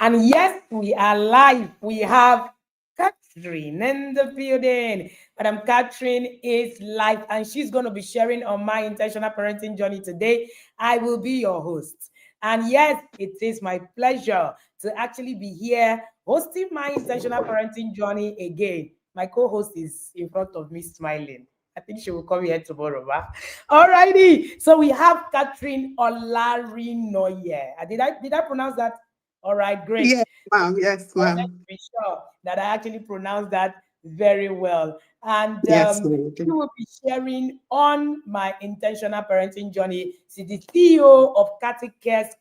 And yes, we are live. We have Catherine in the building. Madam Catherine is live and she's going to be sharing on my intentional parenting journey today. I will be your host. And yes, it is my pleasure to actually be here hosting my intentional parenting journey again. My co-host is in front of me smiling. I think she will come here tomorrow. Alrighty. So we have Catherine Olarinoye. Did I pronounce that? All right, great. Yes, ma'am. Yes, I wanted ma'am. to be sure that I actually pronounced that very well. And Yes, ma'am. we will be sharing on my intentional parenting journey. She's the CEO of Kathy's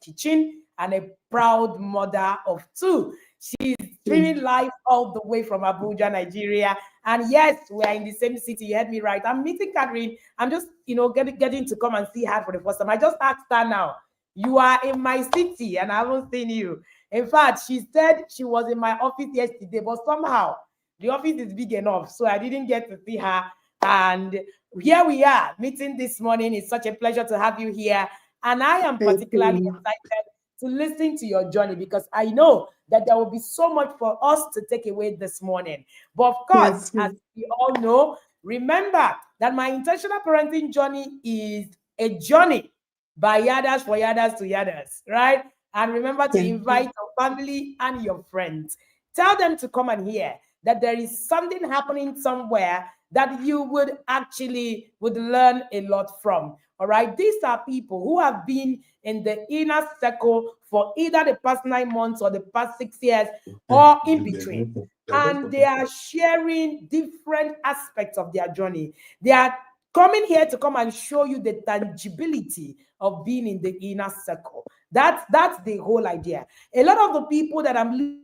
Kitchen and a proud mother of two. She's streaming live all the way from Abuja, Nigeria. And yes, we are in the same city. You heard me right. I'm meeting Catherine. I'm just, getting to come and see her for the first time. I just asked her now, you are in my city and I haven't seen you. In fact, she said she was in my office yesterday, but somehow the office is big enough, so I didn't get to see her. And here we are meeting this morning. It's such a pleasure to have you here. And I am Thank particularly you. excited to listen to your journey because I know that there will be so much for us to take away this morning. But of course, Yes, as ma'am. we all know, remember that my intentional parenting journey is a journey by yadas for yadas to yadas, right? And remember to Yes, invite your family and your friends. Tell them to come and hear that there is something happening somewhere that you would learn a lot from. All right. These are people who have been in the inner circle for either the past 9 months or the past 6 years or in between. And they are sharing different aspects of their journey. They are coming here to come and show you the tangibility of being in the inner circle. That's the whole idea. A lot of the people that I'm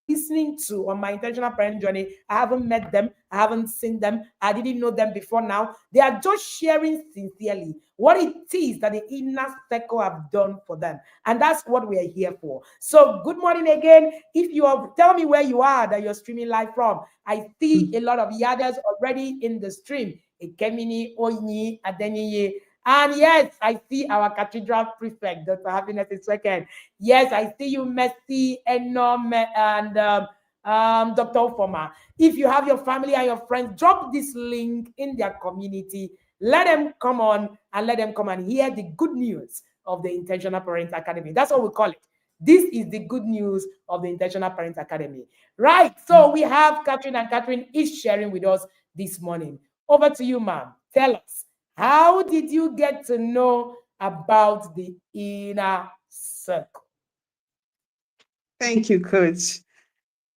listening to on my intentional parenting journey, I haven't met them, I haven't seen them, I didn't know them before now. They are just sharing sincerely what it is that the inner circle have done for them. And that's what we are here for. So good morning again. If you are, tell me where you are that you're streaming live from. I see a lot of yadas already in the stream. Ekemini, Oyni, Adeniye. And yes, I see our cathedral prefect, Dr. Happiness is second. Yes, I see you, Messi, Enom, and Dr. Ofoma. If you have your family and your friends, drop this link in their community. Let them come on and let them come and hear the good news of the Intentional Parent Academy. That's what we call it. This is the good news of the Intentional Parent Academy. Right. So we have Catherine, and Catherine is sharing with us this morning. Over to you, ma'am. Tell us, how did you get to know about the inner circle? thank you, Coach.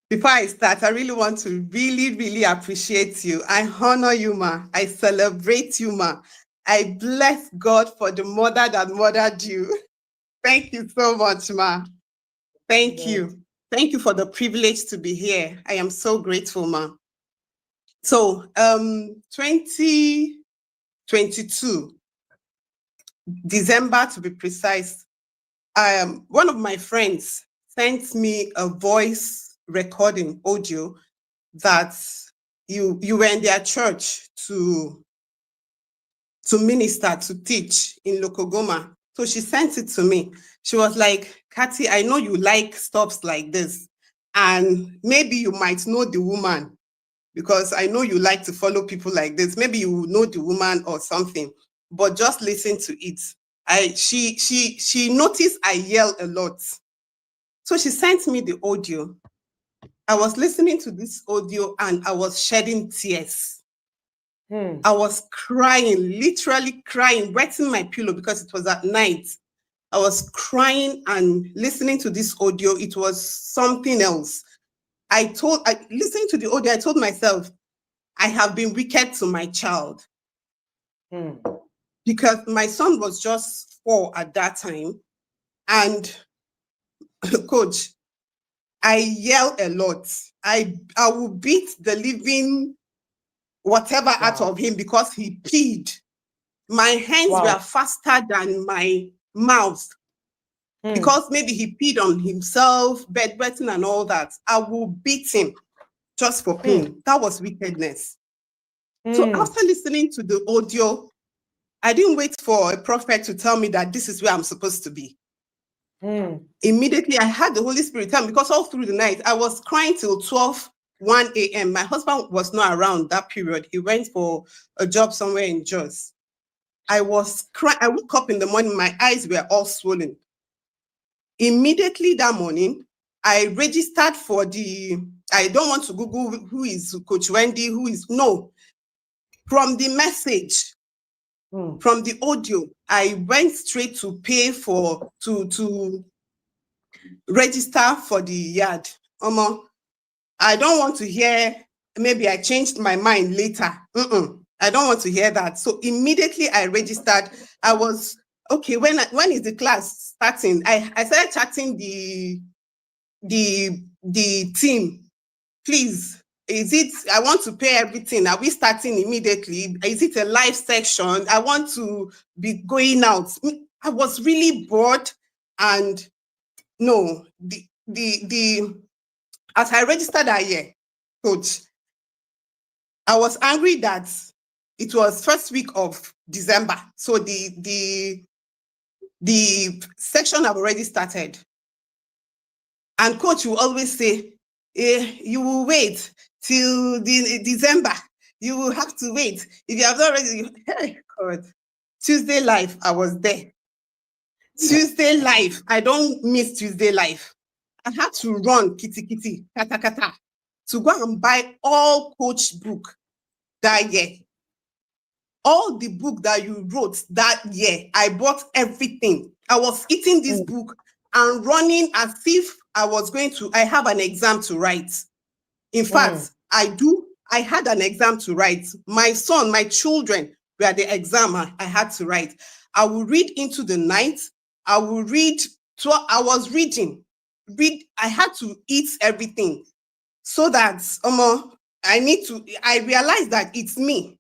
Before I start, I really want to really appreciate you. I honor you, ma. I celebrate you, ma. I bless God for the mother that mothered you. Thank you so much, ma. Thank God. you. Thank you for the privilege to be here. I am so grateful, ma. So, 2022, December to be precise, one of my friends sent me a voice recording audio that you were in their church to minister, to teach in Lokogoma. So she sent it to me. She was like, Kathy, I know you like stuffs like this, and maybe you might know the woman because I know you like to follow people like this. Maybe you know the woman or something, but just listen to it. She noticed I yell a lot. So she sent me the audio. I was listening to this audio and I was shedding tears. I was crying, literally crying, wetting my pillow because it was at night. I was crying and listening to this audio. It was something else. Listening to the audio, I told myself, I have been wicked to my child because my son was just 4 at that time. And coach, I yell a lot. I will beat the living whatever out Wow. of him because he peed. My hands Wow. were faster than my mouth because maybe he peed on himself, bedwetting and all that. I will beat him just for pain. That was wickedness. So after listening to the audio, I didn't wait for a prophet to tell me that this is where I'm supposed to be. Mm. Immediately, I had the Holy Spirit tell me, because all through the night, I was crying till 12, 1 a.m. My husband was not around that period. He went for a job somewhere in Jos. I was crying. I woke up in the morning, my eyes were all swollen. Immediately that morning, I registered for I don't want to Google who is Coach Wendy, who is, no. From the message, Mm. from the audio, I went straight to pay to register for the yard. I don't want to hear, maybe I changed my mind later. I don't want to hear that. So immediately I registered. I was, okay, when is the class starting? I started chatting the team. Please, I want to pay everything. Are we starting immediately? Is it a live section? I want to be going out. I was really bored, and no, as I registered that year, coach, I was angry that it was first week of December. So the section have already started. And coach will always say, you will wait till December. You will have to wait. If you have not already, hey, God. Tuesday live, I was there. Tuesday live, I don't miss Tuesday live. I had to run kitty, kata kata, to go and buy all coach book that year. All the book that you wrote that year, I bought everything. I was eating this book and running as if I have an exam to write. In fact, I had an exam to write. My son, my children were the exam I had to write. I will read into the night. I will read, I was reading. I had to eat everything so that, I realized that it's me.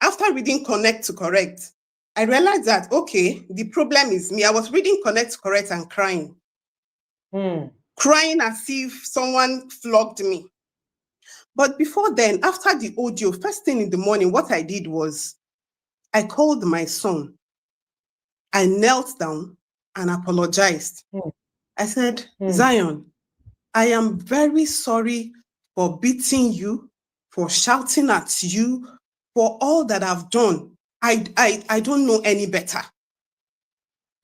After reading Connect to Correct, I realized that, okay, the problem is me. I was reading Connect to Correct and crying. Crying as if someone flogged me. But before then, after the audio, first thing in the morning, what I did was I called my son. I knelt down and apologized. I said, Zion, I am very sorry for beating you, for shouting at you, for all that I've done. I don't know any better.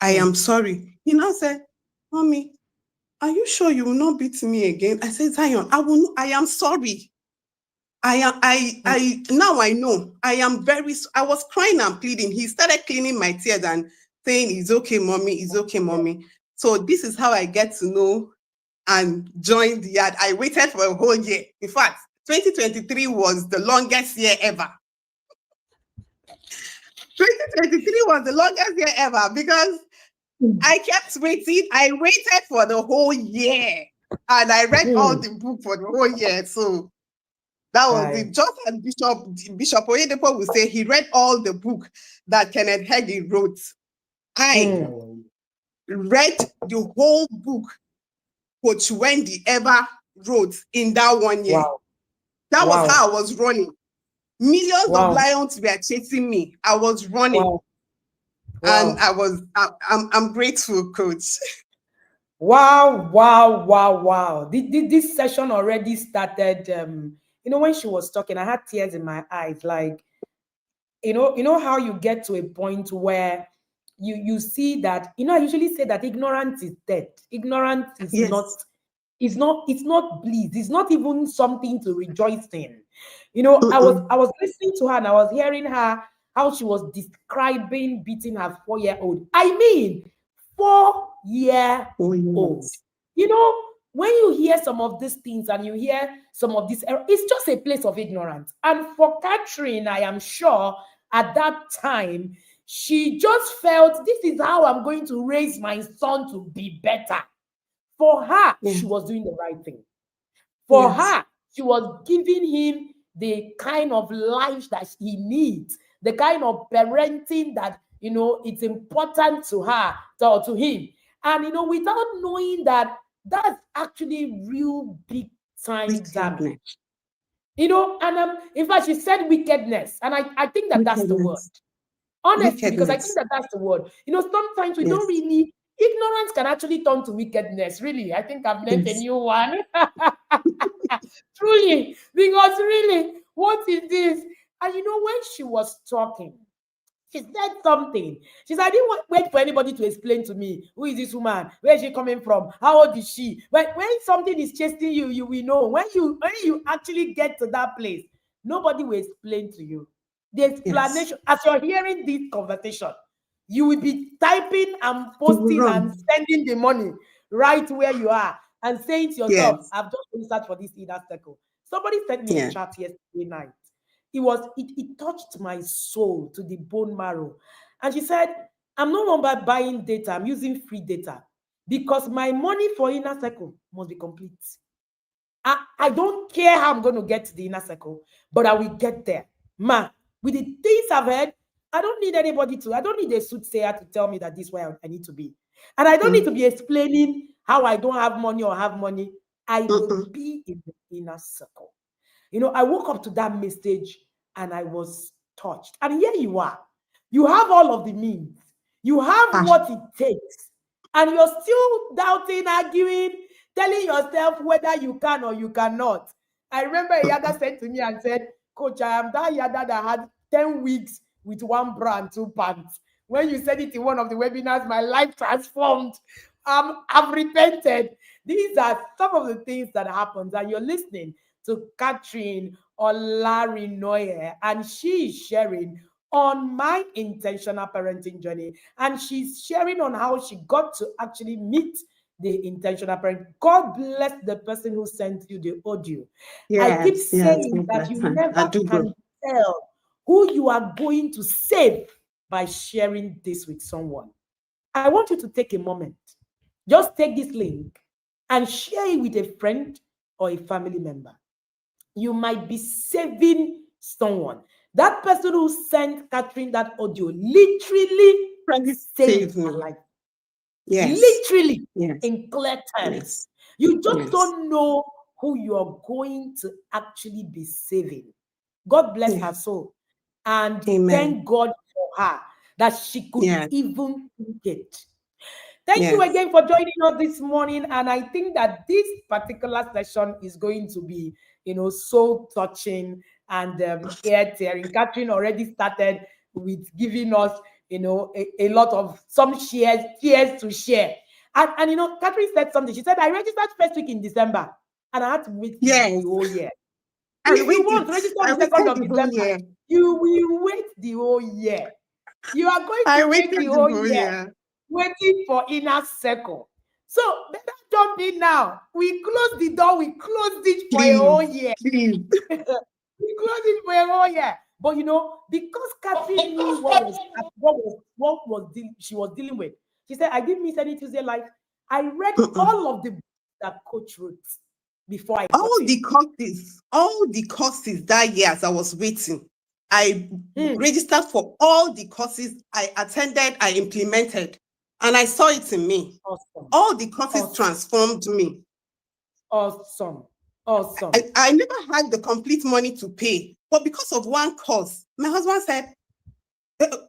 I am sorry. He now said, Mommy, are you sure you will not beat me again? I said, Zion, I am sorry. Now I know. I was crying and pleading. He started cleaning my tears and saying, it's okay, mommy, it's okay, mommy. So this is how I get to know and join the yard. I waited for a whole year. In fact, 2023 was the longest year ever. 2023 was the longest year ever because I kept waiting. I waited for the whole year and I read all the book for the whole year. So that was it. Just as Bishop Oyedepo would say, he read all the book that Kenneth Hagin wrote. I read the whole book Coach Wendy ever wrote in that 1 year. Wow. That was how I was running. Millions of lions were chasing me. I was running. And I'm grateful, Coach. Wow. This session already started. When she was talking, I had tears in my eyes. Like, you know how you get to a point where you see that, I usually say that ignorance is death. Ignorance is Yes. it's not bliss. It's not even something to rejoice in. I was listening to her and I was hearing her how she was describing beating her 4-year-old. I mean, 4-year-old. When you hear some of these things and you hear some of this, it's just a place of ignorance. And for Katherine, I am sure at that time, she just felt this is how I'm going to raise my son to be better. For her, she was doing the right thing. For her, she was giving him the kind of life that he needs, the kind of parenting that, it's important to her, to him. And, without knowing that that's actually real big time damage. And in fact, she said wickedness. And I think that that's the word. Honestly, because I think that that's the word. Sometimes we don't really Ignorance can actually turn to wickedness. Really, I think I've learned a Yes. new one. Truly, because really, what is this? And when she was talking, she said something. She said, I didn't wait for anybody to explain to me, who is this woman? Where is she coming from? How old is she? But when something is chasing you, you will know. When you actually get to that place, nobody will explain to you. The Yes. explanation, as you're hearing this conversation, you will be typing and You will posting and run. sending the money right where you are and saying to yourself, Yes. I've just researched for this inner circle. Somebody sent me a Yeah. chat yesterday night. It touched my soul to the bone marrow. And she said, I'm no longer buying data, I'm using free data because my money for inner circle must be complete. I don't care how I'm going to get to the inner circle, but I will get there. Ma, with the things I've heard, I don't need a soothsayer to tell me that this is where I need to be. And I don't need to Mm. be explaining how I don't have money or have money. I will Mm-mm. be in the inner circle. I woke up to that message and I was touched. And here you are. You have all of the means, you have Ah. what it takes, and you're still doubting, arguing, telling yourself whether you can or you cannot. I remember a yada Mm-mm. said to me and said, Coach, I am that yada that had 10 weeks with one bra and two pants. When you said it in one of the webinars, my life transformed. I've repented. These are some of the things that happens, and you're listening to Katherine Olarinoye, and she is sharing on my intentional parenting journey, and she's sharing on how she got to actually meet the intentional parent. God bless the person who sent you the audio. I keep Yes. Yes. saying God that bless you her. I never do can go. tell who you are going to save by sharing this with someone. I want you to take a moment. Just take this link and share it with a friend or a family member. You might be saving someone. That person who sent Katherine that audio literally Friend saved save me. her life. Yes. Literally, Yes. in clear terms. Yes. You just Yes. don't know who you're going to actually be saving. God bless Yeah. her soul. And Amen. thank God for her that she could Yes. even think it. Thank you Yes. again for joining us this morning. And I think that this particular session is going to be, soul touching and ear tearing. Katherine already started with giving us, a lot of some shares to share. And Katherine said something. She said, I registered first week in December and I had to wait the Yes. whole year. I If you waited. want, register on I the 2nd waited of the whole December. year. You will wait the whole year. You are going I to wait the waited the whole whole year year. waiting for inner circle. So better jump in now. We close the door. We closed it for a whole Please. year. Please. We closed it for a whole year. But because Katherine knew she was dealing with, she said, I didn't miss any Tuesday life. I read Mm-mm. all of the books that Coach wrote before I got All in. the courses that year as I was waiting, I Hmm. registered for all the courses I attended, I implemented, and I saw it in me. Awesome. All the courses Awesome. transformed me. Awesome. Awesome. I never had the complete money to pay, but because of one course, my husband said,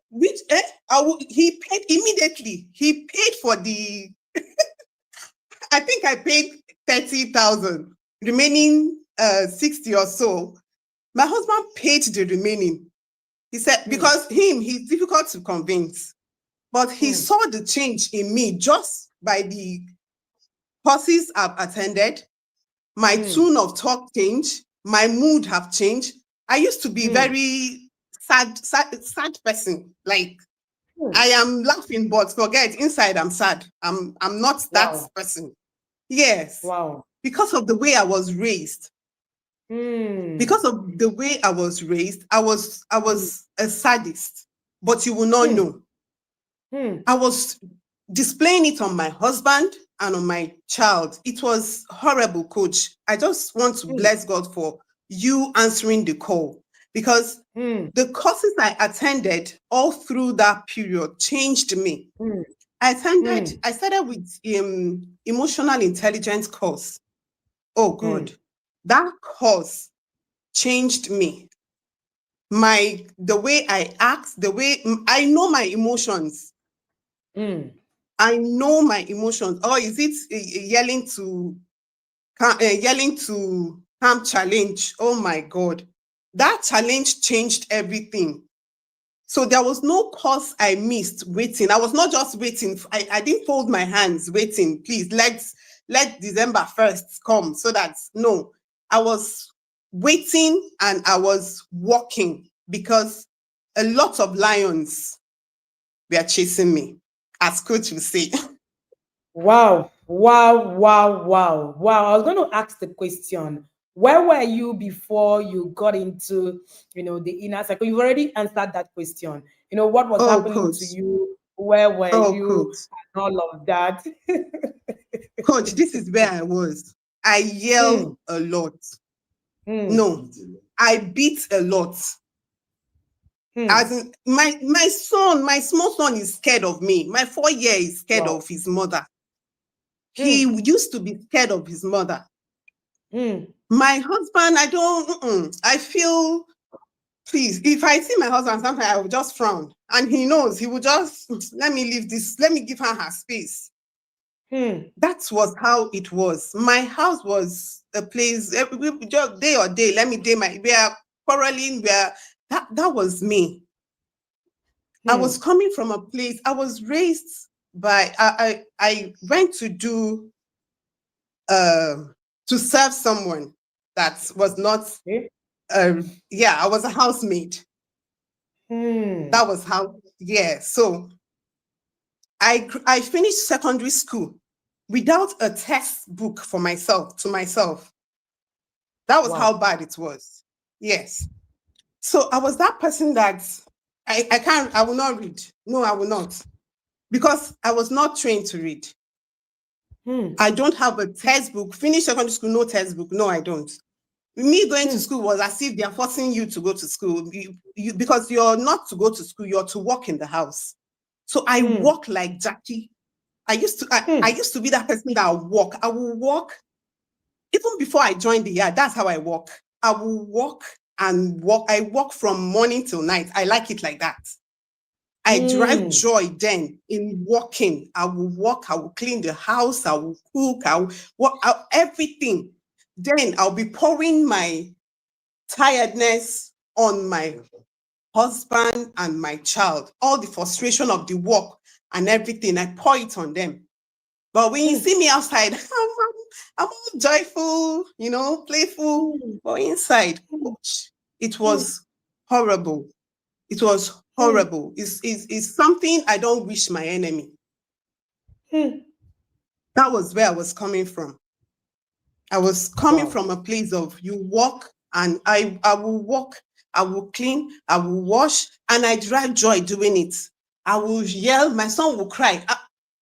which he paid immediately. He paid for I think I paid 30,000, remaining 60 or so. My husband paid the remaining. He said, Hmm. because he's difficult to convince, but he Hmm. saw the change in me just by the courses I've attended. My Hmm. tune of talk changed. My mood have changed. I used to be Hmm. very sad person. Like Hmm. I am laughing, but forget inside I'm sad. I'm not that Wow. person. Yes, Wow. because of the way I was raised. Hmm. Because of the way I was raised, I Hmm. was a sadist, but you will not Hmm. know. Hmm. I was displaying it on my husband and on my child. It was horrible, coach. I just want to Hmm. bless God for you answering the call because Hmm. the courses I attended all through that period changed me. Hmm. I Hmm. started with emotional intelligence course. Oh Hmm. God, that course changed me. The way I act, the way I know my emotions. Hmm. I know my emotions. Or is it yelling to calm challenge? Oh my God. That challenge changed everything. So there was no cause I missed waiting. I was not just waiting. I didn't fold my hands waiting. Please, let December 1st come so that no, I was waiting and I was walking because a lot of lions were chasing me, as coach will say. Wow, wow, wow, wow, wow. I was going to ask the question, where were you before you got into, the inner circle? You've already answered that question. What was Oh, happening to coach. you? Where were Oh, you? coach. And all of that. Coach, this is where I was. I Hmm, yell a lot. hmm, No, I beat a lot. hmm. As in, my small son is scared of me. My 4 year is scared Wow. of his mother. He Hmm, used to be scared of his mother. hmm, My husband, I don't, I feel, please, if I see my husband, sometimes I will just frown. And he knows, he will just, let me leave this, let me give her space. hmm, That was how it was. My house was a place, we just day or day, let me day we are quarreling, that was me. I hmm. was coming from a place, I was raised by, I went to do, to serve someone that was not, Eh? yeah, I was a housemaid. Hmm. That was how, yeah. So I finished secondary school without a textbook for myself, to myself. That was how Wow. bad it was. Yes. So I was that person that I will not read. No, I will not. Because I was not trained to read. Hmm, I don't have a textbook. Finish secondary school, no textbook. No, I don't. Me going to hmm, school was as if they are forcing you to go to school. Because you're not to go to school, you're to work in the house. So I hmm, walk like Jackie. I hmm, used to be that person that will walk. I will walk even before I joined the yard. That's how I walk. I will walk and walk. I walk from morning till night. I like it like that. I derive hmm, joy then in walking. I will walk, I will clean the house, I will cook, I will everything. Then I'll be pouring my tiredness on my husband and my child, all the frustration of the work and everything. I pour it on them. But when you hmm, see me outside, I'm all joyful, playful. hmm, But inside, hmm, it hmm, was horrible. It was hmm, horrible. It's something I don't wish my enemy. hmm. That was where I was coming from. I was coming Wow. from a place of you walk and I will walk, I will clean, I will wash, and I derive joy doing it. I will yell, my son will cry.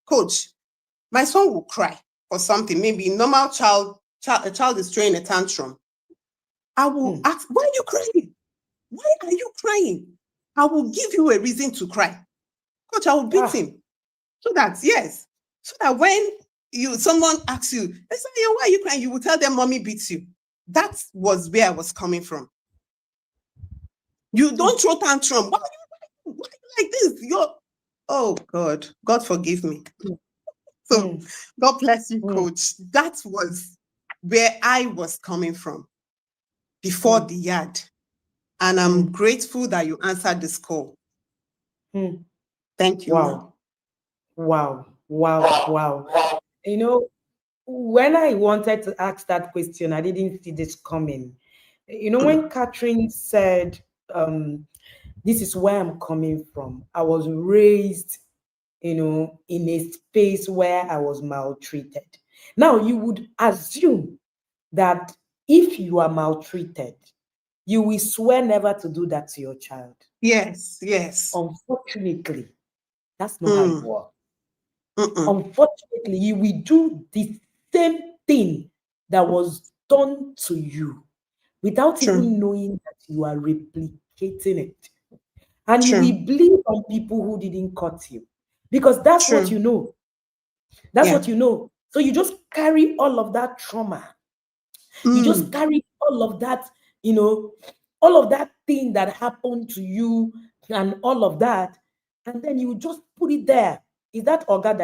Coach, my son will cry for something. Maybe normal a child is throwing a tantrum. I will Hmm. ask, why are you crying? Why are you crying? I will give you a reason to cry. Coach, I will beat Ah. him. So that, yes. So that when someone asks you, they say, why are you crying? You will tell them mommy beats you. That was where I was coming from. You Hmm. don't throw tantrum. Why are you like this? Oh God, God forgive me. So Hmm. God bless you, Hmm. coach. That was where I was coming from before Hmm. the yard. And I'm Hmm. grateful that you answered this call. Hmm. Thank you, ma'am. Wow. Wow. Wow. Wow. You know, when I wanted to ask that question, I didn't see this coming. When Catherine said, this is where I'm coming from, I was raised, in a space where I was maltreated. Now, you would assume that if you are maltreated, you will swear never to do that to your child. Yes, yes. Unfortunately, that's not how it Mm, works. mm-mm. Unfortunately, you will do the same thing that was done to you without True, even knowing that you are replicating it. And you true, will blame on people who didn't cut you because that's what true. you know. That's Yeah. what you know. So you just carry all of that trauma. You just Mm, carry all of that, you know, all of that thing that happened to you and all of that. And then you just put it there. is that Oga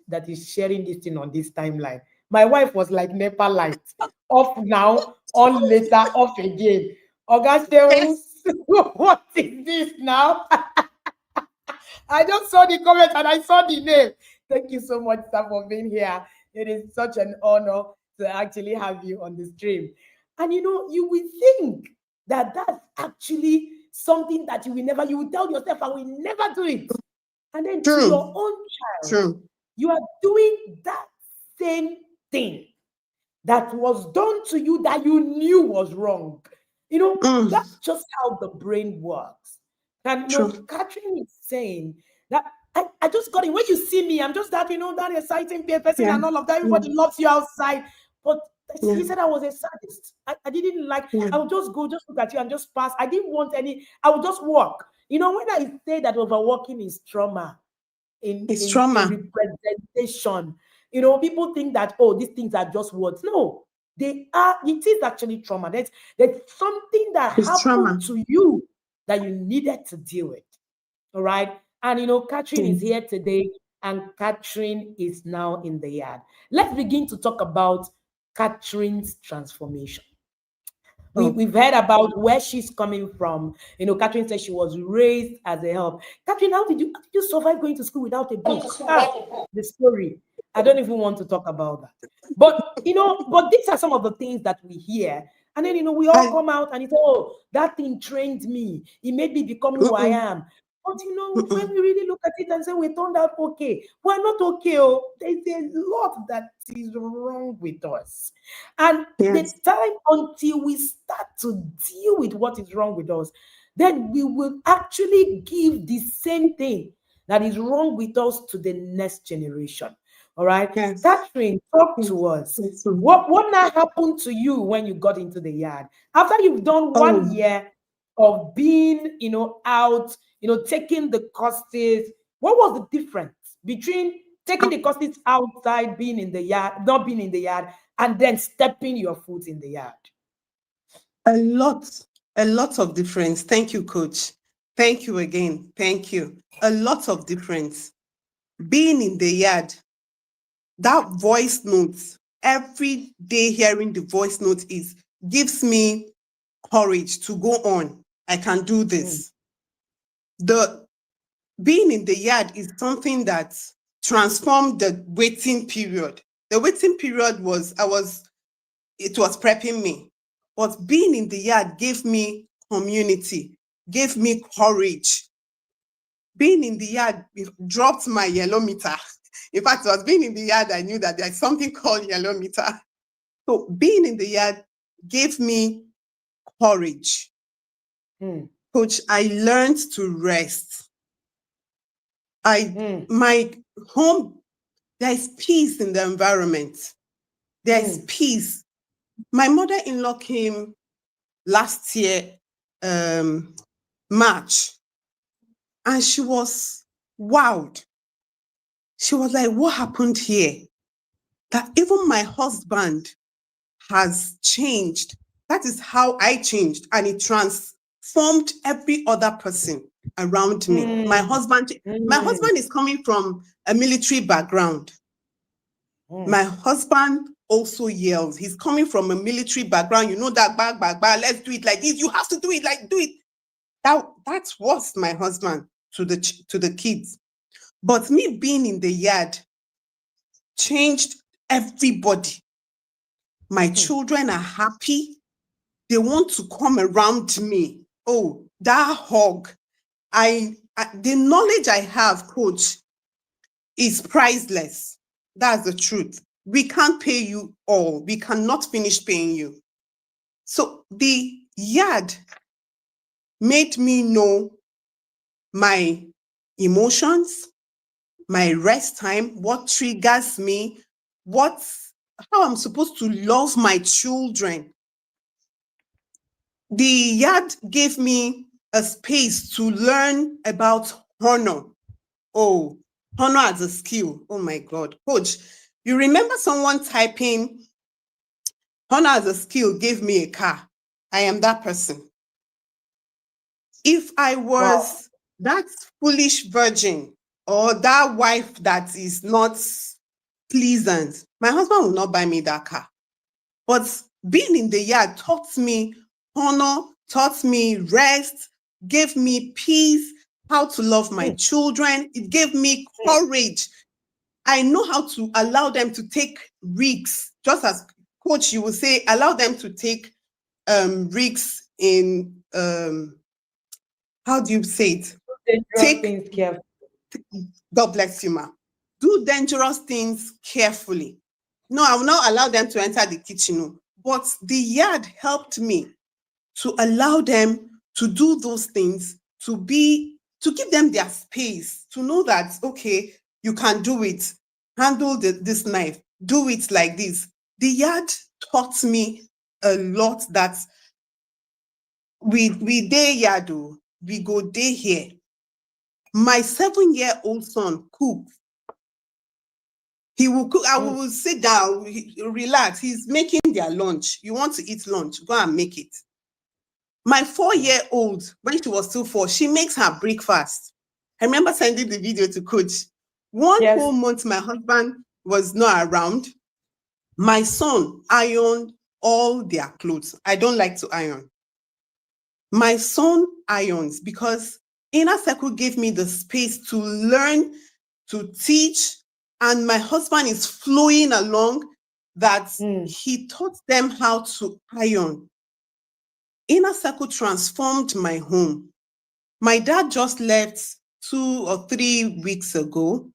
that is sharing this thing on this timeline? My wife was like NEPA light. Off now, on later, off again. Oga Yes. says, what is this now? I just saw the comment and I saw the name. Thank you so much, sir, for being here. It is such an honor to actually have you on the stream. And you will think that that's actually something that you will tell yourself, I will never do it. And then to your True. own child, True. you are doing that same thing that was done to you that you knew was wrong. That's Mm, just how the brain works. And true. Catherine is saying that I just got it. When you see me, I'm just that exciting person Yeah. and all of that. Yeah. Everybody loves you outside. But Yeah. he said I was a sadist. I didn't like, Yeah. I would just go, just look at you and just pass. I didn't want any, I would just walk. When I say that overworking is trauma, in It's in in trauma. representation. People think that, oh, these things are just words. No, it is actually trauma. There's something that It's happened trauma. to you that you needed to deal with. All right. And Catherine is Mm. here today, and Catherine is now in the yard. Let's begin to talk about Catherine's transformation. Oh, We've heard about where she's coming from. Catherine said she was raised as a help. Catherine, how did you survive going to school without a book? The story. I don't even want to talk about that. But these are some of the things that we hear. And then, we all I. come out and it's, oh, that thing trained me. It made me become who I Mm-mm, am. But when mm-mm. we really look at it and say we turned out okay, we're not okay. Oh, there's a lot that is wrong with us. And the Yes. time until we start to deal with what is wrong with us, then we will actually give the same thing that is wrong with us to the next generation. All right. Yes. Catherine, talk Yes. to us. Yes. What now happened to you when you got into the yard? After you've done one Oh, year of being, out, taking the courses, what was the difference between taking a the courses outside, being in the yard, not being in the yard, and then stepping your foot in the yard? a lot, a lot of difference. Thank you, coach. Thank you again. Thank you. A lot of difference. Being in the yard, that voice note, every day hearing the voice note gives me courage to go on. I can do Mm, this. The being in the yard is something that transformed the waiting period. The waiting period it was prepping me. But being in the yard gave me community, gave me courage. Being in the yard dropped my yellow meter. In fact, it was being in the yard I knew that there's something called yellow meter. So being in the yard gave me courage. mm, Coach, I learned to rest. mm, My home, there is peace in the environment. There is mm, peace. My mother-in-law came last year, March, and she was wowed. She was like, what happened here? That even my husband has changed. That is how I changed, and it transformed every other person around me. mm, My mm, husband is coming from a military background. mm, My husband also yells. He's coming from a military background. You know that bag, let's do it like this. You have to do it like do it. That was my husband to the kids. But me being in the yard changed everybody. My mm, children are happy. They want to come around me. Oh, that hug. The knowledge I have, coach, is priceless. That's the truth. We can't pay you all. We cannot finish paying you. So the yard made me know my emotions, my rest time, what triggers me, how I'm supposed to love my children. The yard gave me a space to learn about honor. Oh, honor as a skill. Oh my God. Coach, you remember someone typing, honor as a skill gave me a car. I am that person. If I wow. was that foolish virgin or that wife that is not pleasant, my husband will not buy me that car. But being in the yard taught me honor, taught me rest, gave me peace, how to love my children. It gave me courage. I know how to allow them to take risks. Just as coach, you will say, allow them to take risks in, how do you say it? Dangerous Take, things careful. God bless you, ma. Do dangerous things carefully. No, I will not allow them to enter the kitchen. No. But the yard helped me to allow them to do those things, to give them their space, to know that, okay, you can do it. Handle this knife. Do it like this. The yard taught me a lot that we day yard, we go day here. My 7-year-old son cooks. He will cook. I will sit down, relax. He's making their lunch. You want to eat lunch? Go and make it. My 4-year-old, when she was still 4, she makes her breakfast. I remember sending the video to coach. One Yes. whole month, my husband was not around. My son ironed all their clothes. I don't like to iron. My son irons because Inner Circle gave me the space to learn, to teach, and my husband is flowing along that he taught them how to iron. Inner Circle transformed my home. My dad just left 2 or 3 weeks ago.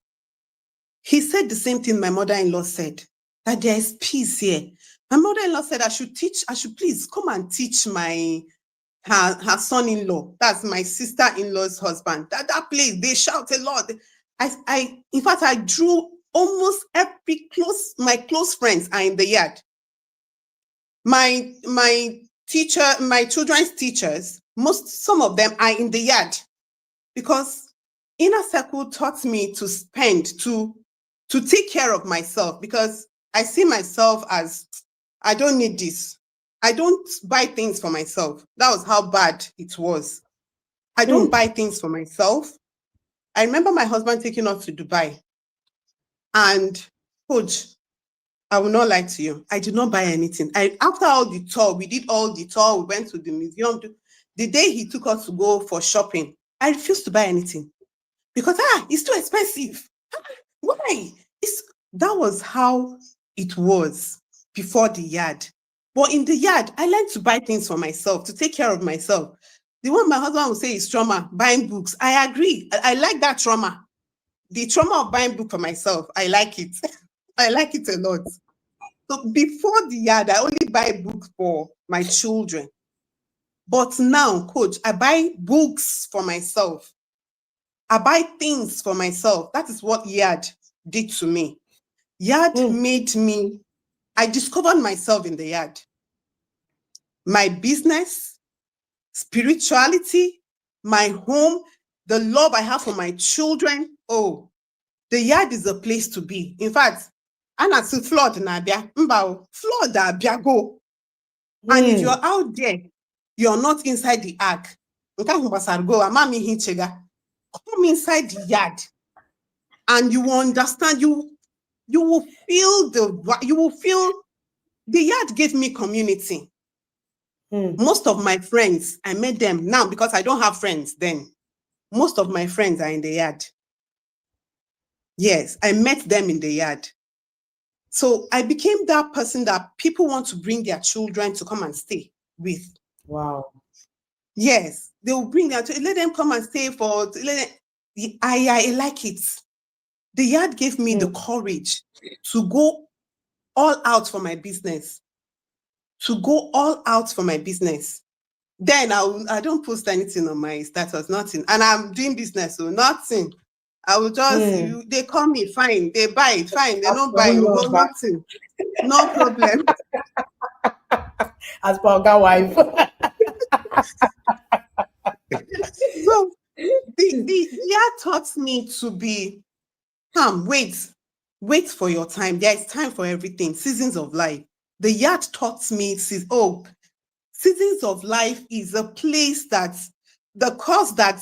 He said the same thing my mother-in-law said, that there is peace here. My mother-in-law said I should please come and teach her son-in-law. That's my sister-in-law's husband. That place, they shout a lot. In fact, I drew almost my close friends are in the yard. My children's teachers, some of them are in the yard because Inner Circle taught me to to take care of myself, because I see myself as, I don't need this. I don't buy things for myself. That was how bad it was. I don't buy things for myself. I remember my husband taking us to Dubai. And coach, I will not lie to you. I did not buy anything. After all the tour, we did all the tour. We went to the museum. The day he took us to go for shopping, I refused to buy anything because it's too expensive. Why? That was how it was before the yard. But in the yard, I learned to buy things for myself, to take care of myself. The one my husband will say is trauma, buying books. I agree. I like that trauma. The trauma of buying book for myself, I like it. I like it a lot. So before the yard, I only buy books for my children. But now, coach, I buy books for myself. I buy things for myself. That is what yard did to me. Yard made me, I discovered myself in the yard. My business, spirituality, my home, the love I have for my children. Oh, the yard is a place to be. In fact, Anna to flood Nabia, flood Abia go. And if you're out there, you're not inside the ark. Come inside the yard, and you will understand. You will feel the yard gave me community. Most of my friends, I met them now because I don't have friends then. Most of my friends are in the yard. Yes, I met them in the yard. So I became that person that people want to bring their children to come and stay with. Wow. Yes, they will bring them to let them come and stay for. I like it. The yard gave me the courage to go all out for my business. To go all out for my business. Then I don't post anything on my status, nothing. And I'm doing business, so nothing. I will just, they call me, fine. They buy it, fine. They don't buy it, well, nothing. No problem. As per Oga wife. So the year taught me to be calm. Wait for your time. There is time for everything. Seasons of life. The yard taught me, seasons of life is a place the course that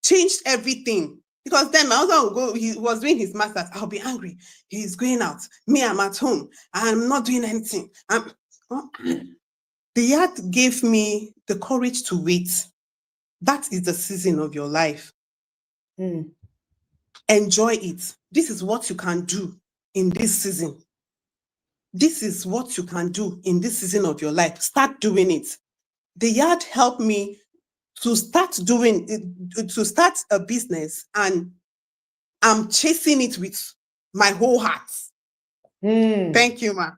changed everything. Because then my husband would go, he was doing his masters. I'll be angry. He's going out. Me, I'm at home. I'm not doing anything. Oh, the yard gave me the courage to wait. That is the season of your life. Enjoy it. This is what you can do in this season. This is what you can do in this season of your life. Start doing it. The yard helped me to start a business, and I'm chasing it with my whole heart. Thank you, ma.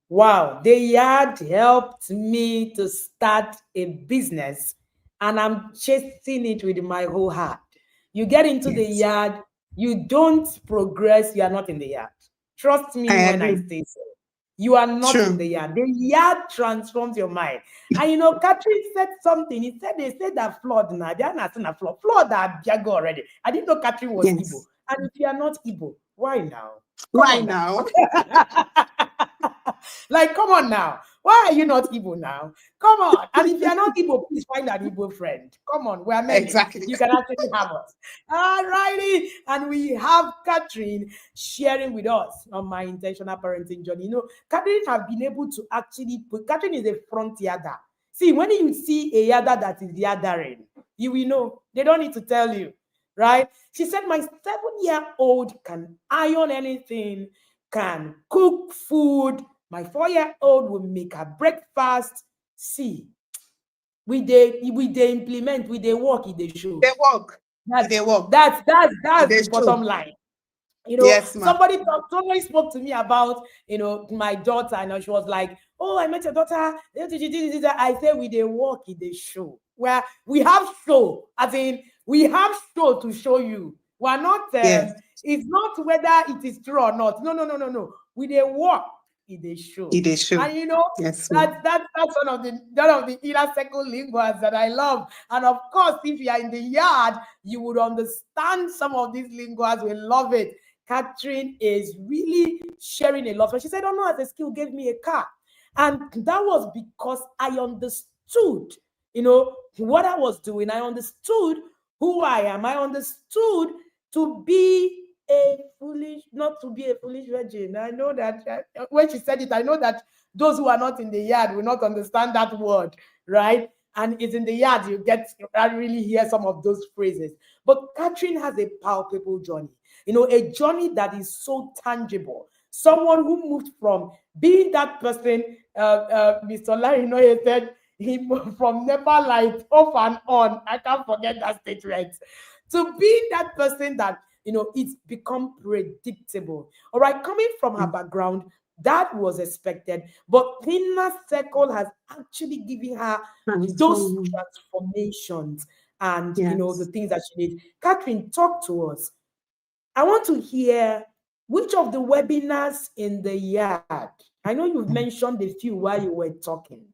Wow, the yard helped me to start a business, and I'm chasing it with my whole heart. You get into the Yes, yard, you don't progress, you are not in the yard. Trust I me when I agree. say so. You are not in True. the yard. The yard transforms your mind. And Katherine said something. They said that flood now. They are not saying a flood. Flood are Biago already. I didn't know Katherine was Igbo. Yes. And if you are not Igbo, why now? Come Why on now. now? Like, come on now. Why are you not Igbo now? Come on. And if you're not Igbo, please find an Igbo friend. Come on, we're many. Exactly. You can actually have us. All righty. And we have Katherine sharing with us on my intentional parenting journey. Katherine have been able to actually put, Katherine is a front yarder. See, when you see a yarder that is yardering, you will know. They don't need to tell you, right? She said, my 7-year-old can iron anything, can cook food. My 4-year-old will make her breakfast. See, we they implement, we they work in the show. They work. That's They work. that's They the bottom show. line. Yes, ma. Somebody spoke to me about, my daughter, and she was like, oh, I met your daughter. I say we they work in the show. Where we have show, as in we have show to show you. We're not, Yes. it's not whether it is true or not. No. We they work in the show. They show. And Yes, ma. that's one of the inner circle linguas that I love. And of course, if you are in the yard, you would understand some of these linguas. We love it. Katherine is really sharing a lot. So she said, "Oh no, as a skill gave me a car." And that was because I understood, what I was doing. I understood who I am. I understood to be not to be a foolish virgin. I know that when she said it, I know that those who are not in the yard will not understand that word, right? And it's in the yard I really hear some of those phrases. But Katherine has a palpable journey, a journey that is so tangible. Someone who moved from being that person, Mr. Olarinoye said, he moved from never light off and on. I can't forget that statement. To being that person that, it's become predictable. All right, coming from her background, that was expected. But Inner Circle has actually given her those Transform. transformations and, the Yes. things that she needs. Katherine, talk to us. I want to hear which of the webinars in the yard. I know you've mentioned a few while you were talking.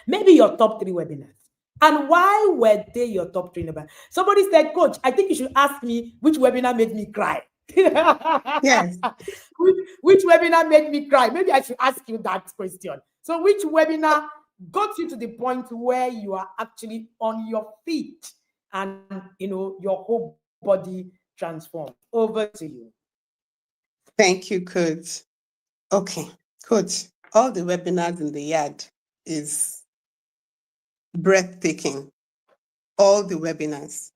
Maybe your top 3 webinars. And why were they your top 3 webinars? Somebody said, Coach, I think you should ask me which webinar made me cry. Yes. which webinar made me cry? Maybe I should ask you that question. So, which webinar got you to the point where you are actually on your feet and, your whole body transformed? Over to you. Thank you, Coach. Okay, Coach. All the webinars in the yard is breathtaking. All the webinars.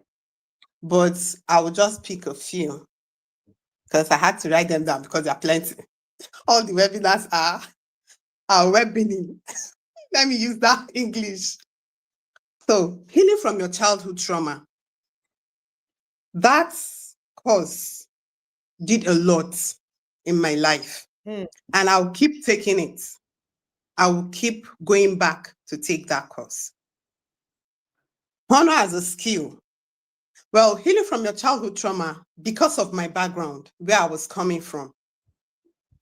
But I will just pick a few because I had to write them down because there are plenty. All the webinars are webining. Let me use that English. So, healing from your childhood trauma. That course did a lot in my life. And I'll keep taking it. I will keep going back to take that course. Honor as a skill. Well, healing from your childhood trauma, because of my background, where I was coming from,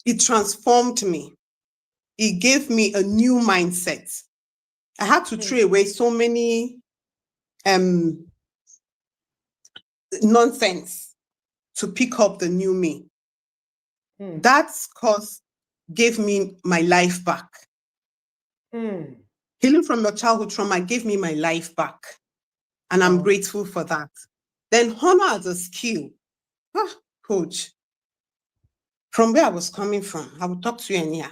it transformed me. It gave me a new mindset. I had to throw away so many nonsense to pick up the new me. That course gave me my life back. Healing from your childhood trauma gave me my life back. And I'm grateful for that. Then honor as a skill. Ah, coach, from where I was coming from, I would talk to you anyhow.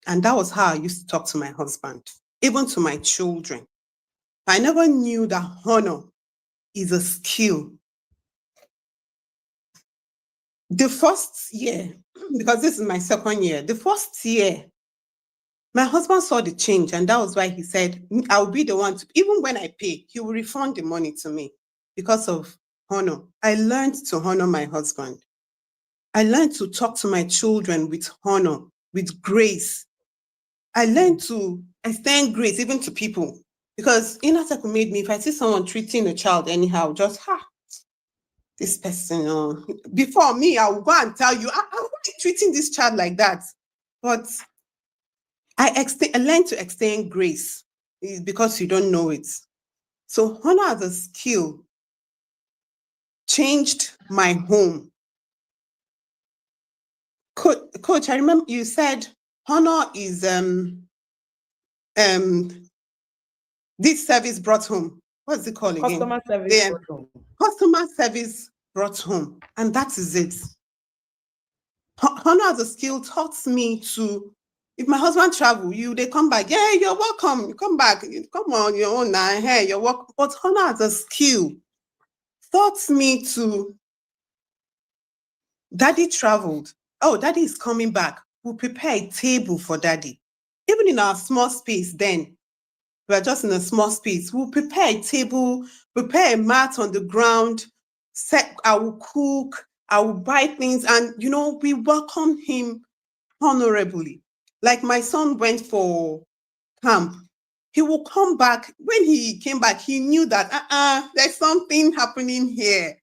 And that was how I used to talk to my husband, even to my children. I never knew that honor is a skill. The first year, because this is my second year, the first year, my husband saw the change, and that was why he said, I'll be the one to, even when I pay, he will refund the money to me because of honor. I learned to honor my husband. I learned to talk to my children with honor, with grace. I learned to extend grace even to people, because inner circle made me, if I see someone treating a child anyhow, just, this person, before me, I will go and tell you, I'm treating this child like that. But I learned to extend grace because you don't know it. So honor as a skill changed my home. Coach, I remember you said honor is this service brought home. What's it called again? Customer service brought home. Customer service brought home. And that is it. Honor as a skill taught me to, if my husband travel, they come back. Yeah, you're welcome. You come back. Come on, your own now. Hey, you're welcome. But honor as a skill taught me to, daddy traveled. Oh, daddy is coming back. We'll prepare a table for daddy. Even in our small space then, we're just in a small space. We'll prepare a table, prepare a mat on the ground, I will cook, I will buy things, and we welcome him honorably. Like my son went for camp. He will come back. When he came back, he knew that there's something happening here.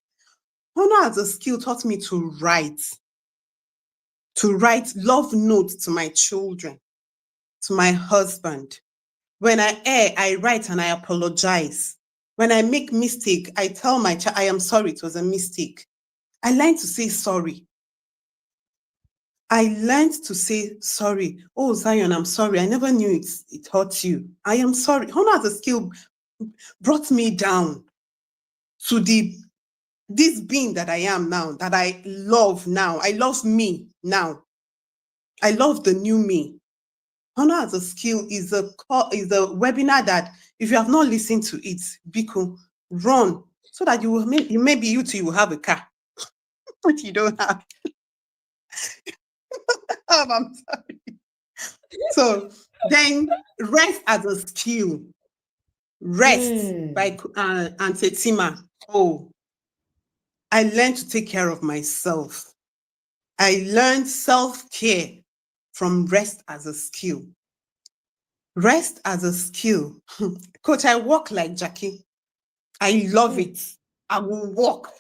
Honor as a skill taught me to write love notes to my children, to my husband. When I err, I write and I apologize. When I make mistake, I tell my child, I am sorry, it was a mistake. I learned to say sorry. I learned to say sorry. Oh, Zion, I'm sorry. I never knew it hurt you. I am sorry. Honor as a skill brought me down to this being that I am now, that I love now. I love me now. I love the new me. Honor as a skill is a webinar that if you have not listened to it, Biko, run so that maybe you too will have a car, but you don't have. I'm sorry. So then rest as a skill. Rest by Auntie Tima. Oh, I learned to take care of myself. I learned self-care from rest as a skill. Rest as a skill. Coach, I walk like Jackie. I love it. I will walk.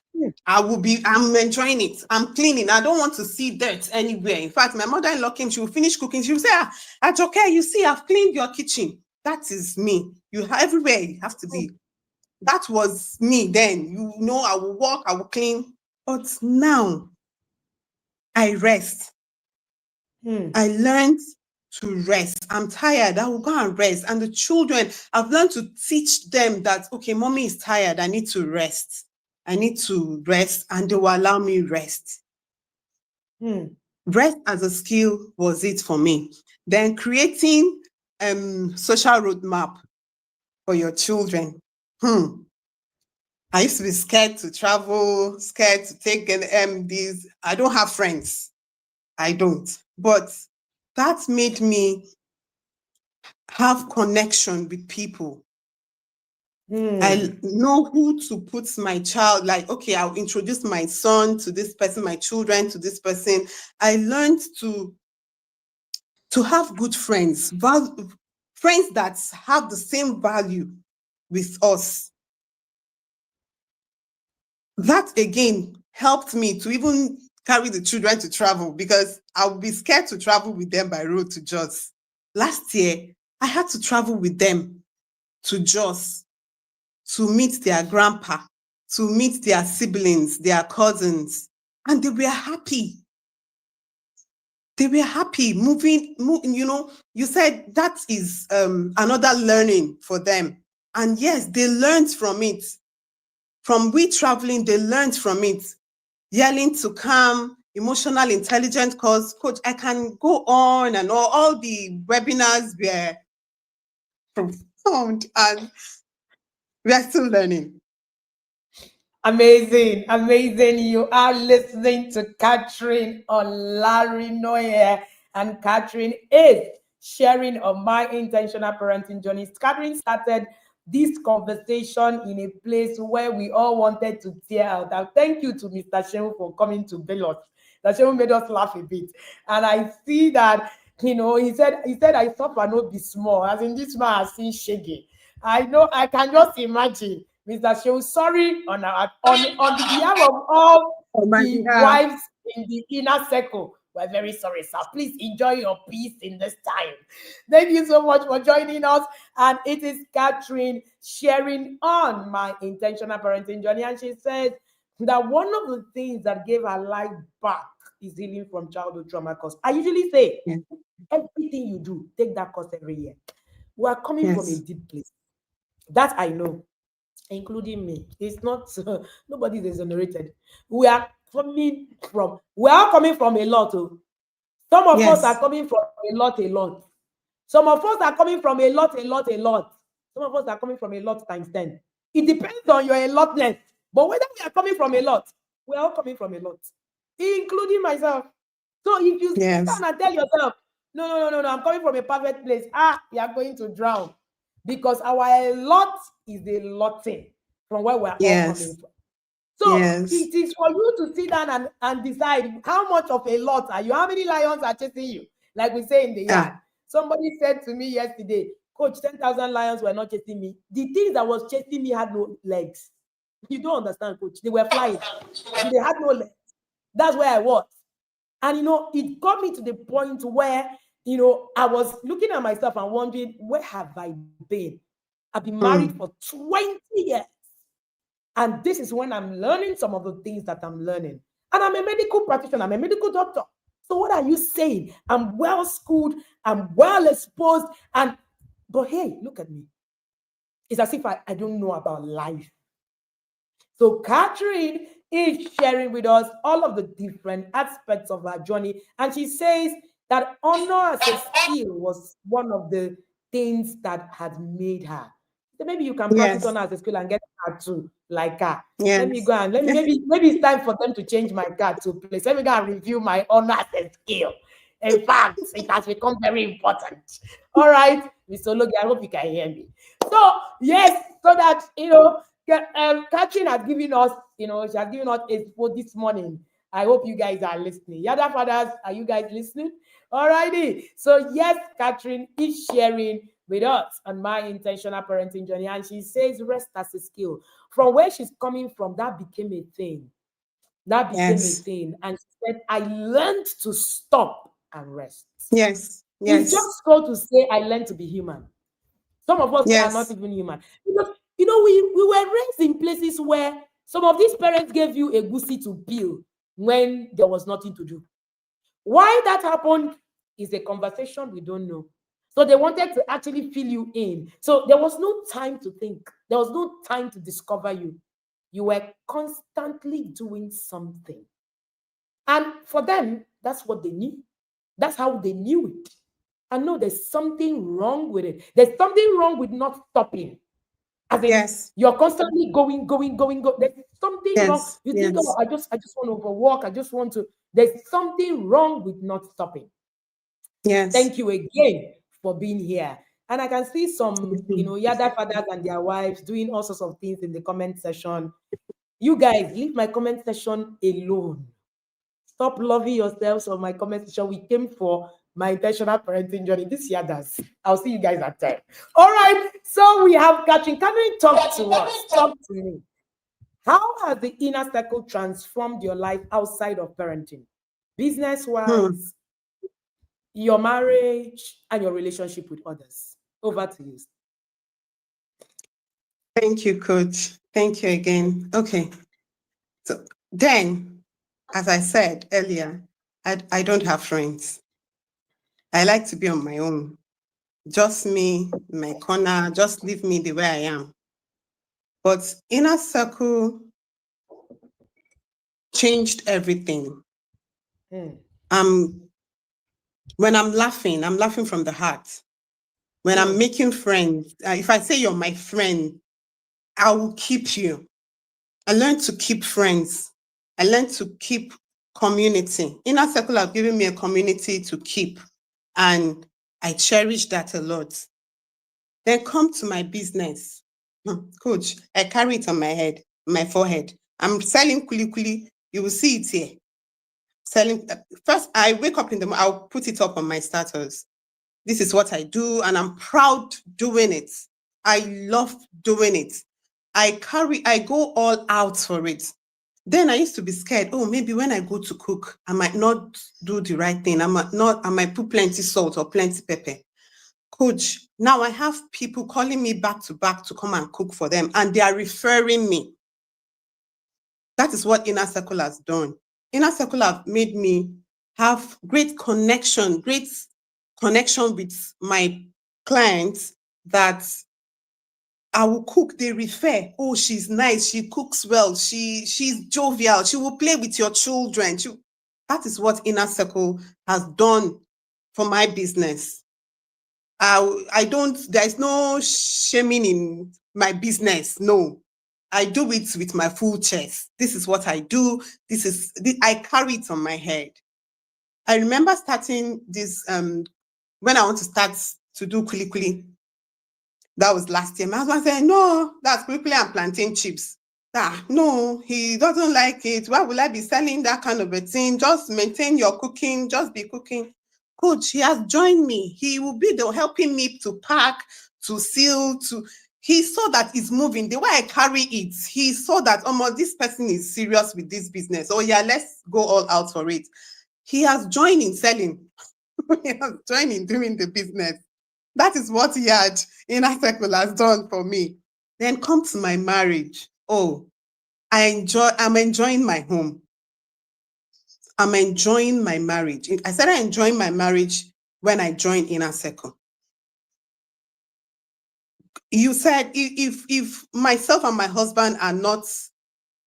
I'm enjoying it. I'm cleaning. I don't want to see dirt anywhere. In fact, my mother-in-law came, she will finish cooking. She will say, Ajoke, you see, I've cleaned your kitchen. That is me. Everywhere you have to be. That was me then. I will walk, I will clean. But now, I rest. I learned to rest. I'm tired. I will go and rest. And the children, I've learned to teach them that, okay, mommy is tired. I need to rest. I need to rest, and they will allow me rest. Rest as a skill was it for me. Then creating social roadmap for your children. I used to be scared to travel, scared to take these. I don't have friends. I don't. But that made me have connection with people. I know who to put my child, like, okay, I'll introduce my son to this person, my children to this person. I learned to have good friends, friends that have the same value with us. That again helped me to even carry the children to travel, because I would be scared to travel with them by road to Jos. Last year, I had to travel with them to Jos to meet their grandpa, to meet their siblings, their cousins, and they were happy. They were happy moving, you said that is another learning for them. And yes, they learned from it. from we traveling, they learned from it. Yelling to calm, emotional intelligence, because coach, I can go on and all the webinars were profound and we are still learning. Amazing, amazing. You are listening to Katherine Olarinoye, and Katherine is sharing on my intentional parenting journey. Katherine started this conversation in a place where we all wanted to tear out. And thank you to Mr. Shehu for coming to bail us. Mr. Shehu made us laugh a bit. And I see that, he said, I suffer no be small. As in, this man has seen shaggy. I know, I can just imagine. Mr. Shehu, sorry on the behalf of all On my the behalf. wives in the inner circle. We're very sorry, sir. Please enjoy your peace in this time. Thank you so much for joining us. And it is Katherine sharing on my intentional parenting journey. And she says that one of the things that gave her life back is healing from childhood trauma course. I usually say, Yeah. everything you do, take that course every year. We are coming from a Yes. deep place. That I know, including me. It's not nobody is exonerated. We are coming from a lot. Oh. Some of us are Yes. coming from a lot, a lot. Some of us are coming from a lot, a lot, a lot. Some of us are coming from a lot times 10. It depends on your allotment. But whether we are coming from a lot, we are all coming from a lot, including myself. So if you sit Yes. down and tell yourself, no, I'm coming from a perfect place, you are going to drown. Because our lot is the lotting from where we're all coming Yes. from. So Yes. it is for you to sit down and decide how much of a lot are you, how many lions are chasing you, like we say in the yard. Ah, Somebody said to me yesterday, Coach, 10,000 lions were not chasing me. The things that was chasing me had no legs. You don't understand, Coach. They were flying. They had no legs. That's where I was. And it got me to the point where I was looking at myself and wondering, where have I been? I've been married for mm, 20 years. And this is when I'm learning some of the things that I'm learning. And I'm a medical practitioner, I'm a medical doctor. So what are you saying? I'm well schooled, I'm well exposed, but hey, look at me. It's as if I don't know about life. So Katherine is sharing with us all of the different aspects of her journey. And she says that honor as a skill was one of the things that had made her. So maybe you can practice yes. honor as a skill and get a car too, like her. Let me Yes. go and maybe it's time for them to change my car to place. Let me go and review my honor as a skill. In fact, it has become very important. All right, Mr. Logi, I hope you can hear me. So yes, so that Katherine has given us, she has given us expo this morning. I hope you guys are listening. Yada fathers, are you guys listening? Alrighty. So yes, Katherine is sharing with us on my intentional parenting journey, and she says rest as a skill. From where she's coming from, that became a thing. That became a Yes. thing, and she said, "I learned to stop and rest." Yes. It's Yes. just so to say, I learned to be human. Some of us are not Yes. even human. Because, we were raised in places where some of these parents gave you a goosey to peel when there was nothing to do. Why that happened is a conversation we don't know. So they wanted to actually fill you in. So there was no time to think. There was no time to discover you. You were constantly doing something. And for them, that's what they knew. That's how they knew it. And no, there's something wrong with it. There's something wrong with not stopping. As in, Yes. you're constantly going, going, going, going. There's something wrong. Yes. You think, oh, Yes. I just want to overwork. I just want to. There's something wrong with not stopping. Yes. Thank you again for being here. And I can see some, Yada fathers and their wives doing all sorts of things in the comment section. You guys, leave my comment section alone. Stop loving yourselves on my comment section. We came for my intentional parenting journey. This year does. I'll see you guys at 10. All right. So we have Katherine. Katherine, talk to us. Talk to me. How has the inner circle transformed your life outside of parenting? Business Hmm. wise, your marriage, and your relationship with others. Over to you. Thank you, coach. Thank you again. Okay. So then, as I said earlier, I don't have friends. I like to be on my own. Just me, my corner, just leave me the way I am. But inner circle changed everything. Mm. Um, when I'm laughing from the heart. When I'm Mm. making friends, if I say you're my friend, I will keep you. I learned to keep friends. I learned to keep community. Inner circle have given me a community to keep, and I cherish that a lot. Then come to my business. Coach, I carry it on my head, my forehead. I'm selling kuli kuli. You will see it here. Selling. First, I wake up in the morning, I'll put it up on my status. This is what I do, and I'm proud doing it. I love doing it. I go all out for it. Then I used to be scared. Oh, maybe when I go to cook, I might not do the right thing. I might put plenty salt or plenty pepper. Coach, now I have people calling me back to back to come and cook for them, and they are referring me. That is what Inner Circle has done. Inner Circle have made me have great connection with my clients that I will cook, they refer. Oh, she's nice, she cooks well, she's jovial, she will play with your children. That is what Inner Circle has done for my business. I don't, there's no shaming in my business. No, I do it with my full chest. This is what I do. I carry it on my head. I remember starting this, when I want to start to do kuli kuli. That was last year. My husband said, no, that's kuli kuli and plantain chips. No, he doesn't like it. Why will I be selling that kind of a thing? Just maintain your cooking, just be cooking. Coach, he has joined me. He will be the helping me to pack, to seal, to he saw that it's moving. The way I carry it, he saw that this person is serious with this business. Oh, yeah, let's go all out for it. He has joined in selling. He has joined in doing the business. That is what he had Inner Circle has done for me. Then come to my marriage. Oh, I'm enjoying my home. I'm enjoying my marriage. I started enjoying my marriage when I joined Inner Circle. You said if myself and my husband are not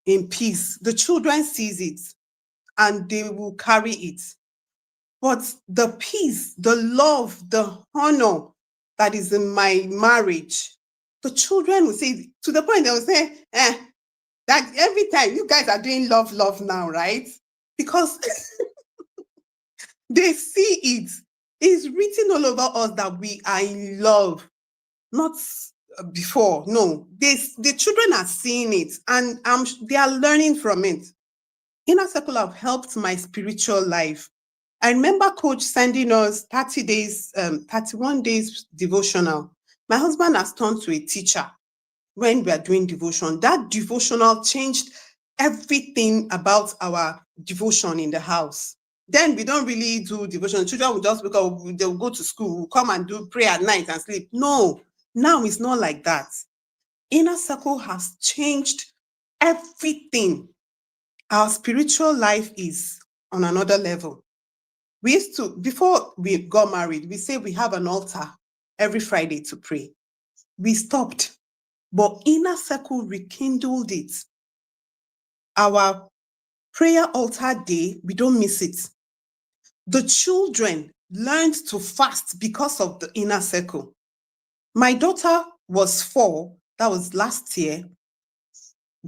in peace, the children sees it and they will carry it. But the peace, the love, the honor that is in my marriage, the children will say, to the point they will say, that every time you guys are doing love now, right? Because they see it. It's written all over us that we are in love, not before. No, the children are seeing it, and they are learning from it. Inner Circle have helped my spiritual life. I remember Coach sending us 30 days, 31 days devotional. My husband has turned to a teacher when we are doing devotion. That devotional changed everything about our devotion in the house. Then we don't really do devotion. Children will just wake up, they'll go to school, we'll come and do prayer at night and sleep. No, now it's not like that. Inner Circle has changed everything. Our spiritual life is on another level. We used to, before we got married, we say we have an altar every Friday to pray. We stopped, but Inner Circle rekindled it. Our prayer altar day, we don't miss it. The children learned to fast because of the Inner Circle. My daughter was 4, that was last year,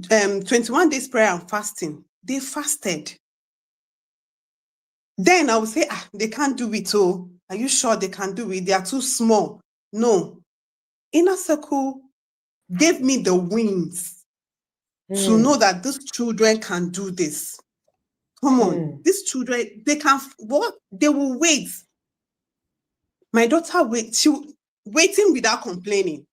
21 days prayer and fasting. They fasted. Then I would say, they can't do it. Oh, are you sure they can do it? They are too small. No. Inner Circle gave me the wings to know that these children can do this. Come on, these children, they can, what? They will wait. My daughter waiting without complaining.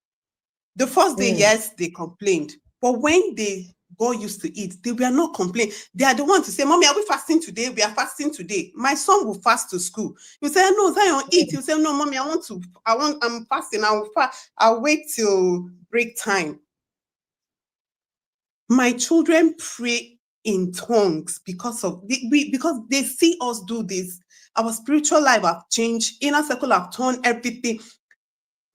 The first day, yes, they complained. But when they got used to it, they were not complaining. They are the ones to say, Mommy, are we fasting today? We are fasting today. My son will fast to school. You say, no, Zion, eat. You say, no, Mommy, I'm fasting. I'll wait till break time. My children pray in tongues because they see us do this. Our spiritual life have changed. Inner Circle have turned everything.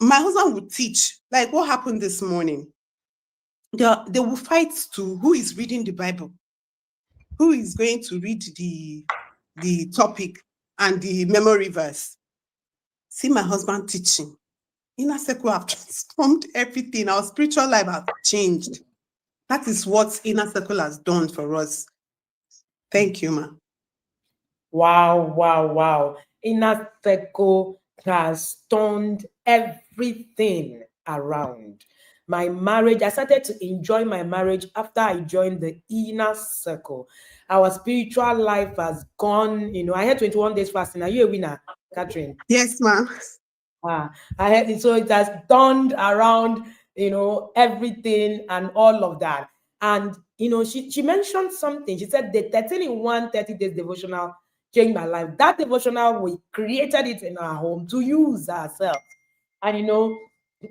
My husband would teach, like what happened this morning. they will fight to who is reading the Bible, who is going to read the topic and the memory verse. See my husband teaching. Inner circle have transformed everything. Our spiritual life has changed. That is what inner circle has done for us. Thank you, ma. Wow, wow, wow. Inner circle has turned everything around. My marriage, I started to enjoy my marriage after I joined the inner circle. Our spiritual life has gone, I had 21 days fasting. Are you a winner, Catherine? Yes, ma. Ah, I had it. So it has turned around, everything and all of that. And she mentioned something. She said the 13 in 1 30 days devotional changed my life. That devotional, we created it in our home to use ourselves. And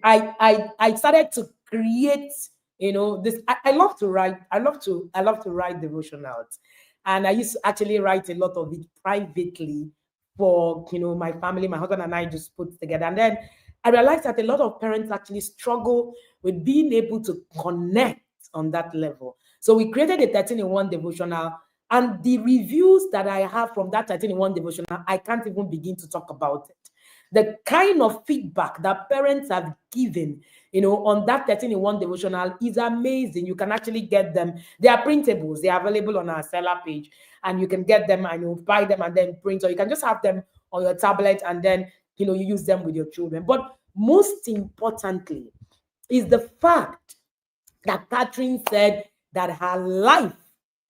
I started to create, this. I love to write. I love to write devotionals. And I used to actually write a lot of it privately for my family. My husband and I just put together. And then I realized that a lot of parents actually struggle with being able to connect on that level. So we created a 13 in 1 devotional. And the reviews that I have from that 13 in 1 devotional, I can't even begin to talk about it. The kind of feedback that parents have given, on that 13 in 1 devotional is amazing. You can actually get them. They are printables. They are available on our seller page, and you can get them and you buy them and then print, or you can just have them on your tablet and then, you use them with your children. But most importantly is the fact that Catherine said that her life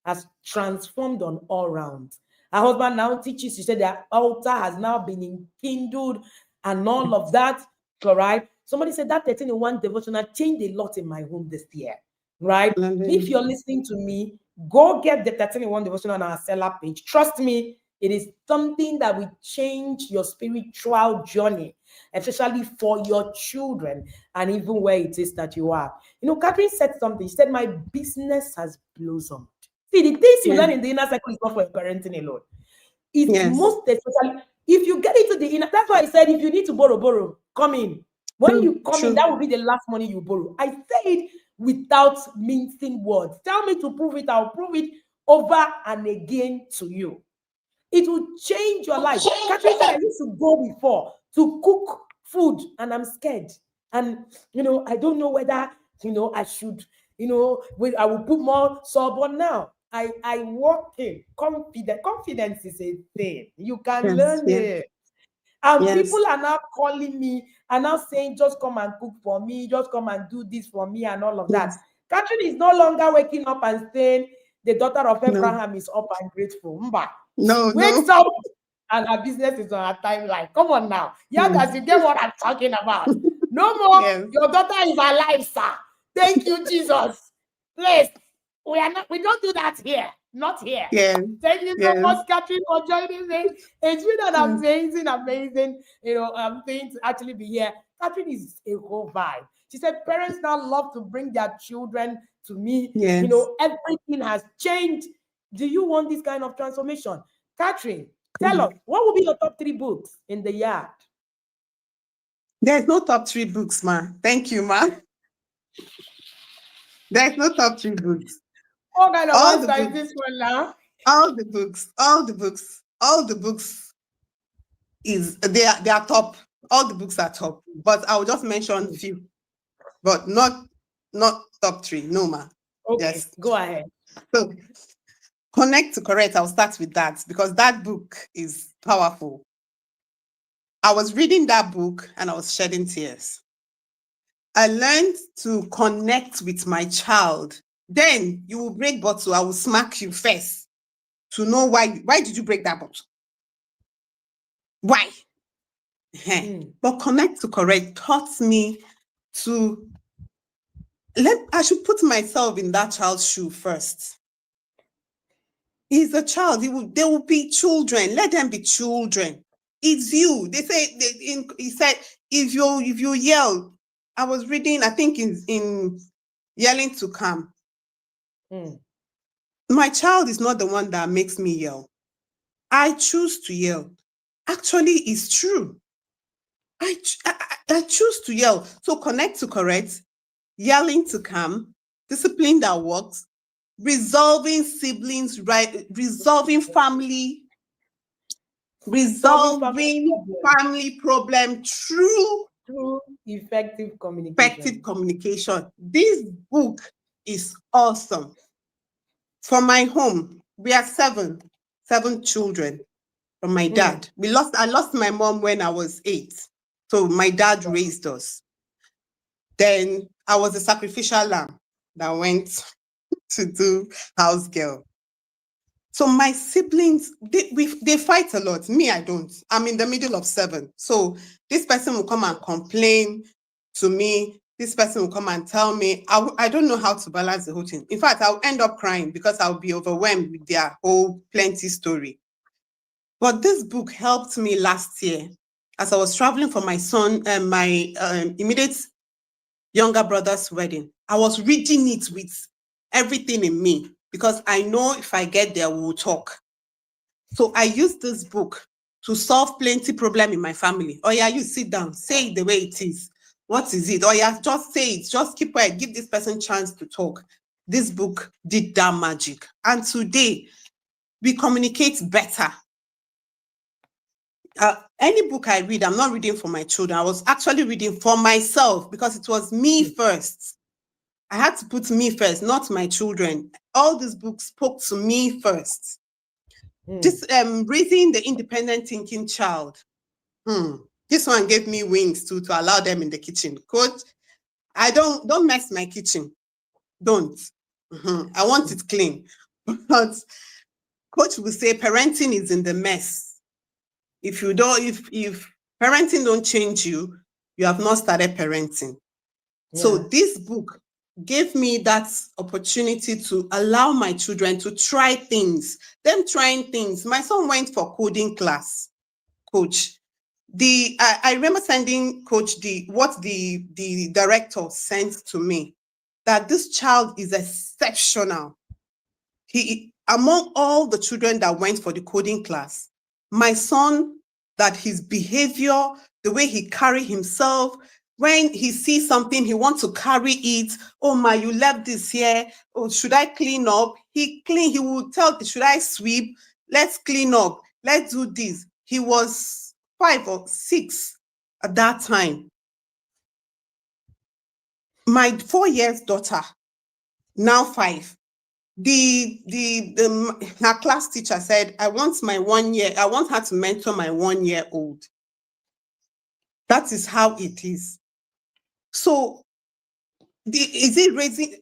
has transformed on all rounds. Her husband now teaches, she said the altar has now been enkindled and all of that. All right. Somebody said that 13 in 1 devotional changed a lot in my home this year. Right. If you're listening to me, go get the 13 in 1 devotional on our seller page. Trust me, it is something that will change your spiritual journey, especially for your children and even where it is that you are. Catherine said something. She said, my business has blossomed. See, the things you Yeah. learn in the inner circle is not for your parenting alone. It's Yes. most especially if you get into the inner. That's why I said, if you need to borrow, come in. When True. you come in, True. that will be the last money you borrow. I say it without mincing words. Tell me to prove it, I'll prove it over and again to you. It will change your life. Catherine said, I used to go before to cook food and I'm scared. And, I don't know whether, I should, I will put more salt. But now I walk in confident. Confidence is a thing. You can Yes. learn Yeah. it. And people Yes. are now calling me and now saying, just come and cook for me, just come and do this for me, and all of that. Yes. Catherine is no longer waking up and saying, the daughter of No. Abraham is up and grateful. Mba. She No. wakes No. up and her business is on her timeline. Come on now. Yeah, guys, Yes. you get what I'm talking about. No more. Yes. Your daughter is alive, sir. Thank you, Jesus. Please, we don't do that here. Not here. Yes. Thank you so Yes. much, Catherine, for joining me. It's been an Yes. amazing, thing to actually be here. Catherine is a whole vibe. She said parents now love to bring their children to me. Yes. Everything has changed. Do you want this kind of transformation? Catherine, tell Mhm. us, what will be your top 3 books in the yard? There's no top 3 books, ma. Thank you, ma. There's no top 3 books. What kind of All the answer is books, this one now? all the books, all the books, all the books they are top. All the books are top. But I will just mention Mm. few, but not top 3. No, ma. Okay, Yes. go ahead. So connect to correct. I'll start with that because that book is powerful. I was reading that book and I was shedding tears. I learned to connect with my child. Then you will break bottle. I will smack you first to know why. Why did you break that bottle? Why? Mm. But connect to correct taught me to I should put myself in that child's shoe first. He's a child. They will be children. Let them be children. It's you. They say he said if you yell. I was reading, I think in yelling to calm. Mm. My child is not the one that makes me yell. I choose to yell. Actually, it's true. I choose to yell. So connect to correct, yelling to calm, discipline that works, resolving siblings, right? Solving family Resolving problems family problem through through effective effective communication. communication. This book is awesome. For my home, we are seven children from my Hmm. dad. I lost my mom when I was 8. So my dad raised us. Then I was a sacrificial lamb that went to do house girl. So my siblings, they fight a lot. Me, I don't. I'm in the middle of 7. So this person will come and complain to me. This person will come and tell me. I don't know how to balance the whole thing. In fact, I'll end up crying because I'll be overwhelmed with their whole plenty story. But this book helped me last year as I was traveling for my son and my immediate younger brother's wedding. I was reading it with everything in me because I know if I get there, we'll talk. So I used this book to solve plenty problem in my family. Oh yeah, you sit down, say it the way it is. What is it? Oh yeah, just say it. Just keep quiet. Give this person chance to talk. This book did that magic. And today, we communicate better. Any book I read, I'm not reading for my children. I was actually reading for myself because it was me first. I had to put me first, not my children. All these books spoke to me first. Just raising the independent thinking child. This one gave me wings to allow them in the kitchen. Coach, I don't mess my kitchen. Don't. I want it clean. But coach will say parenting is in the mess. If parenting don't change you, you have not started parenting. Yeah. So this book gave me that opportunity to allow my children to try things. Them trying things. My son went for coding class, coach. I remember sending coach what the director sent to me, that this child is exceptional. He, among all the children that went for the coding class, my son, that his behavior, the way he carry himself, when he sees something, he wants to carry it. Oh my, you left this here. Oh, should I clean up? He will tell, should I sweep? Let's clean up. Let's do this. He was 5 or 6 at that time. My 4 years daughter, now 5. Her class teacher said, I want her to mentor my 1-year-old. That is how it is. So is it raising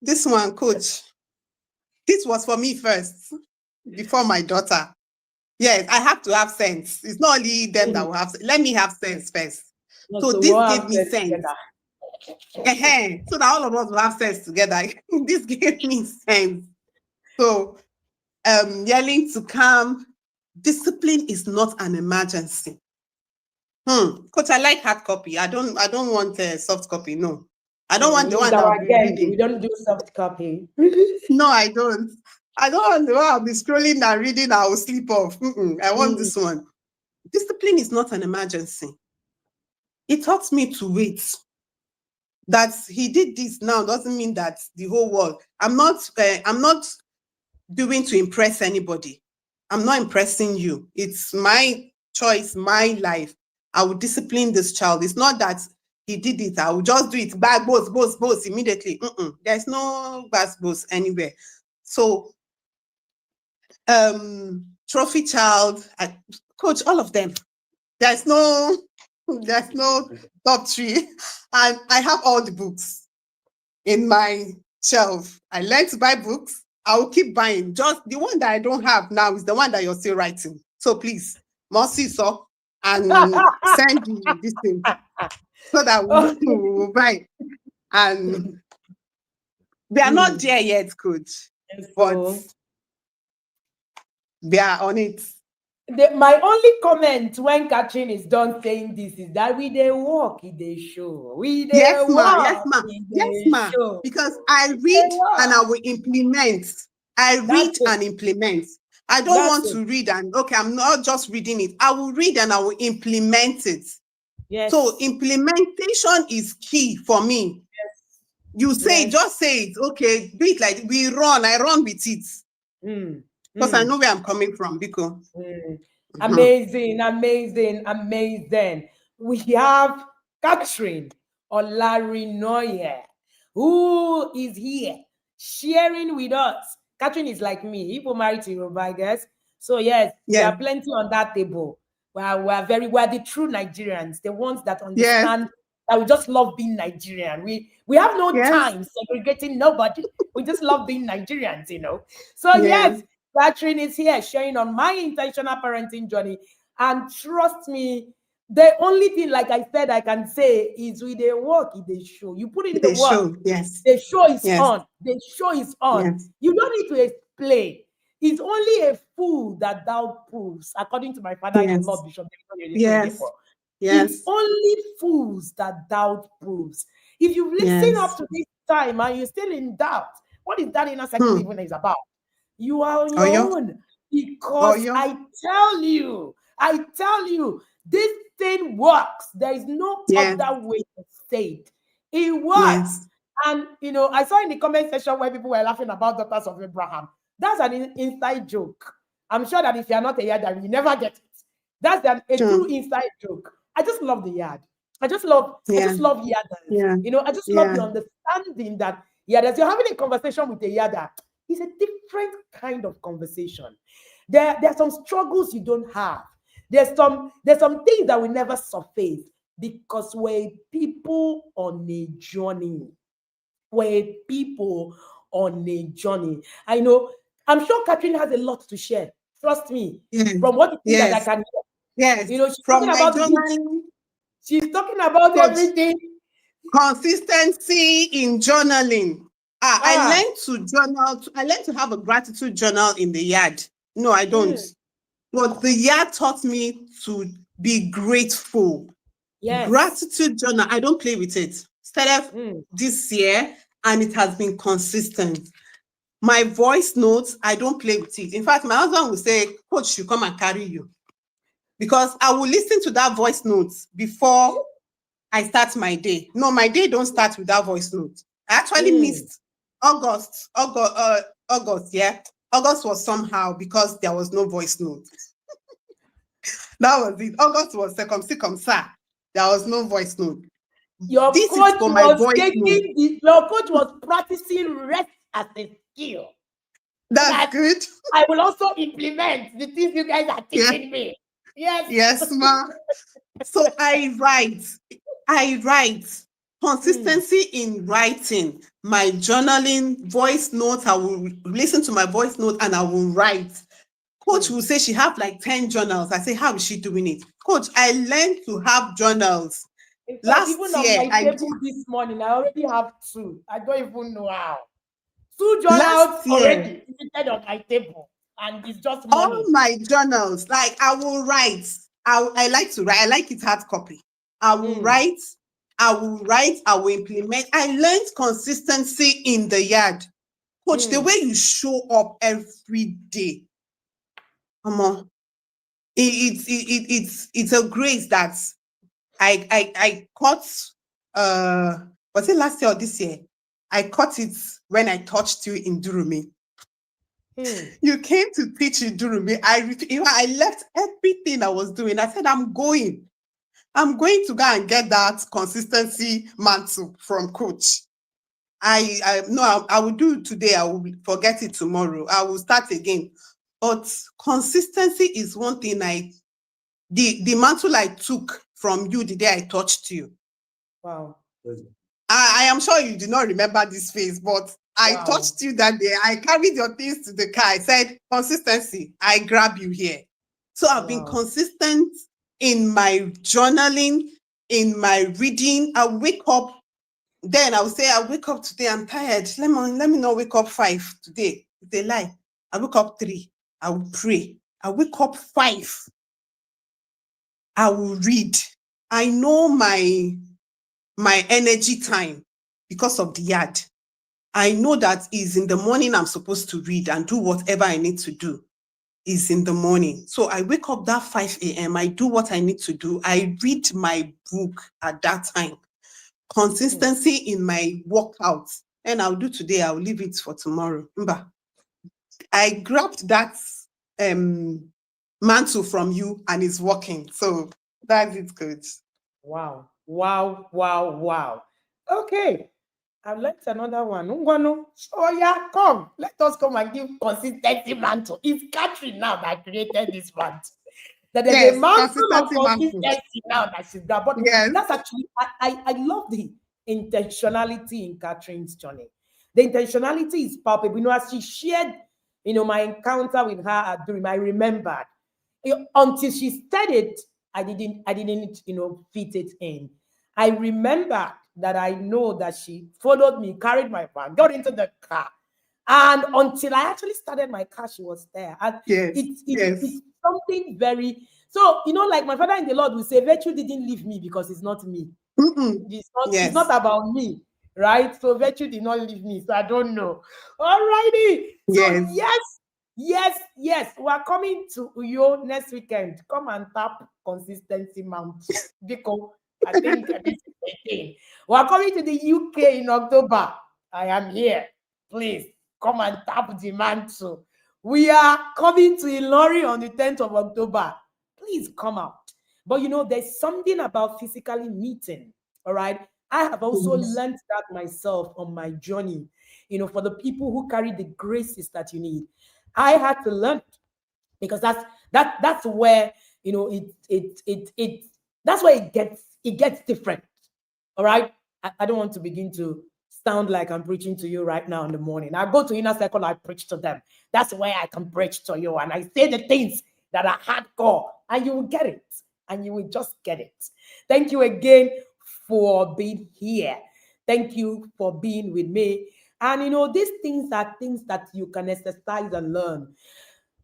this one, coach? This was for me first, before my daughter. Yes, I have to have sense. It's not only them that will have sense. Let me have sense first. So this gave me sense. So that all of us will have sense together. This gave me sense. So yelling to calm. Discipline is not an emergency. Coach, I like hard copy. I don't want a soft copy. No, I don't want the one that I'll be reading. We don't do soft copy. No, I don't. I don't want the one I'll be scrolling and reading. I will sleep off. I want this one. Discipline is not an emergency. It taught me to wait. That he did this now doesn't mean that the whole world. I'm not doing to impress anybody. I'm not impressing you. It's my choice, my life. I will discipline this child. It's not that he did it. I will just do it. Bag, boss, immediately. There's no boss anywhere. So, trophy child, coach, all of them. There's no top 3. And I have all the books in my shelf. I learned to buy books. I will keep buying. Just the one that I don't have now is the one that you're still writing. So please, Mossy so and send you this thing so that we'll buy. And they are not there yet, coach, but they are on it. My only comment when Katherine is done saying this is that we they walk, they show. Yes, ma. Because I read and I will implement. I read and implement. I don't want to read and I'm not just reading it. I will read and I will implement it. Yes. So implementation is key for me. Yes. You say, Yes. just say it. Okay, do it like we run. I run with it Mm. because I Mm. know where I'm coming from. Because Mm. mhm. Amazing, amazing, amazing. We have Katherine Olarinoye, who is here sharing with us. Katherine is like me. People married to Yoruba, I guess. So yes, we Yes, are plenty on that table. We are the true Nigerians, the ones that yes, understand that we just love being Nigerian. We have no yes, time segregating nobody. We just love being Nigerians. So yes. yes, Katherine is here sharing on my intentional parenting journey. And trust me, the only thing, like I said, I can say is with the work, it they show. You put in the They work, show. Yes, the show is yes, on. The show is on. yes, You don't need to explain. It's only a fool that thou proves, according to my father-in-law, yes, Bishop David. yes, It's yes, only fools that doubt proves. If you've listened up yes. to this time and you're still in doubt, what is that inner circle Hmm. even is about? You are on Oyo, your own. Because Oyo. I tell you, this thing works. There is no Yes, other way to say it. It works. yes, And I saw in the comment section where people were laughing about Daughters of Abraham. That's an inside joke. I'm sure that if you're not a yard, you never get it. That's a true true. inside joke. I just love the yard. I just love yarders. Yeah, I just love yeah, the understanding that yarders. You're having a conversation with a yarder. It's a different kind of conversation. There are some struggles you don't have. There's some things that will never surface because we're people on a journey. We're people on a journey. I know. I'm sure Katherine has a lot to share. Trust me. yes, From what you think that I yes, can yes. hear. She's From talking my about the good. journaling, She's talking about coach, everything. consistency in journaling. I Ah, learned to journal. I learned to have a gratitude journal in the yard. No, I don't. mm, But the yard taught me to be grateful. yes. Gratitude journal, I don't play with it. Started Mm, this year and it has been consistent. My voice notes, I don't play with it. In fact, my husband will say, Coach should come and carry you. Because I will listen to that voice notes before I start my day. No, my day don't start with that voice note. I actually mm. missed August, yeah. August was somehow because there was no voice note. That was it. August was circum ça. There was no voice note. Your This is coach for my was voice note. your coach was practicing rest as a skill so That's that good. I will also implement the things you guys are Yeah. teaching me. Yes. Yes, ma. So I write. I write. Mm, Consistency in writing. My journaling, voice notes, I will listen to my voice note and I will write. Coach mm. will say she have like 10 journals. I say, how is she doing it? Coach, I learned to have journals. In fact, even Last on year, my table this morning, I already have two. I don't even know how. Two last journals year, already seated on my table, and it's just all money. my journals, like I will write. I like to write. I like it hard copy. I will Mm, write. I will write. I will implement. I learned consistency in the yard. Coach, the mm, way you show up every day, come on. It's a grace that I caught was it last year or this year? I caught it when I touched you in Durumi. mm, You came to teach in Durumi. I left everything I was doing. I said, I'm going. I'm going to go and get that consistency mantle from coach. I no, I will do it today. I will forget it tomorrow. I will start again. But consistency is one thing the mantle I took from you the day I touched you. wow, I am sure you do not remember this phase, but I wow, touched you that day. I carried your things to the car. I said, consistency, I grab you here. So I've been wow, consistent in my journaling, in my reading. I wake up, then I will say, I wake up today, I'm tired. Let me not wake up 5 today. It's a lie. I wake up 3. I will pray. I wake up 5. I will read. I know my energy time because of the yard. I know that is in the morning I'm supposed to read and do whatever I need to do is in the morning. So I wake up that 5 a.m. I do what I need to do. I read my book at that time. consistency in my workouts. And I'll do today, I'll leave it for tomorrow. Remember, I grabbed that mantle from you and it's working. So that's it, coach. Wow, wow, wow, wow. Okay, I've learned another one. Ngwanu. Oh yeah, come. Let us come and give consistency mantle. It's Catherine now that created this mantle. That there's a Yes, mountain of consistency mantle. consistency now that she's got. But Yes. that's actually, I love the intentionality in Catherine's journey. The intentionality is palpable. As she shared, my encounter with her at Durham, I remembered. Until she said it, I didn't, fit it in. I remember that I know that she followed me, carried my bag, got into the car. And until I actually started my car, she was there. And Yes. it's something very, so, like my father in the Lord will say, virtue didn't leave me because it's not me. It's not Yes. about me, right? So virtue did not leave me. So I don't know. Alrighty. So Yes. yes. We're coming to Uyo next weekend. Come and tap consistency mount. Because I think this is the thing. We're coming to the UK in October. I am here. Please come and tap the mantle. We are coming to Ilori on the 10th of October. Please come out. But there's something about physically meeting. All right. I have also Yes. learned that myself on my journey. For the people who carry the graces that you need, I had to learn, because that's where it that's where it gets different. All right. I don't want to begin to sound like I'm preaching to you right now in the morning. I go to inner circle, I preach to them. That's where I can preach to you. And I say the things that are hardcore, and you will get it. And you will just get it. Thank you again for being here. Thank you for being with me. And these things are things that you can exercise and learn.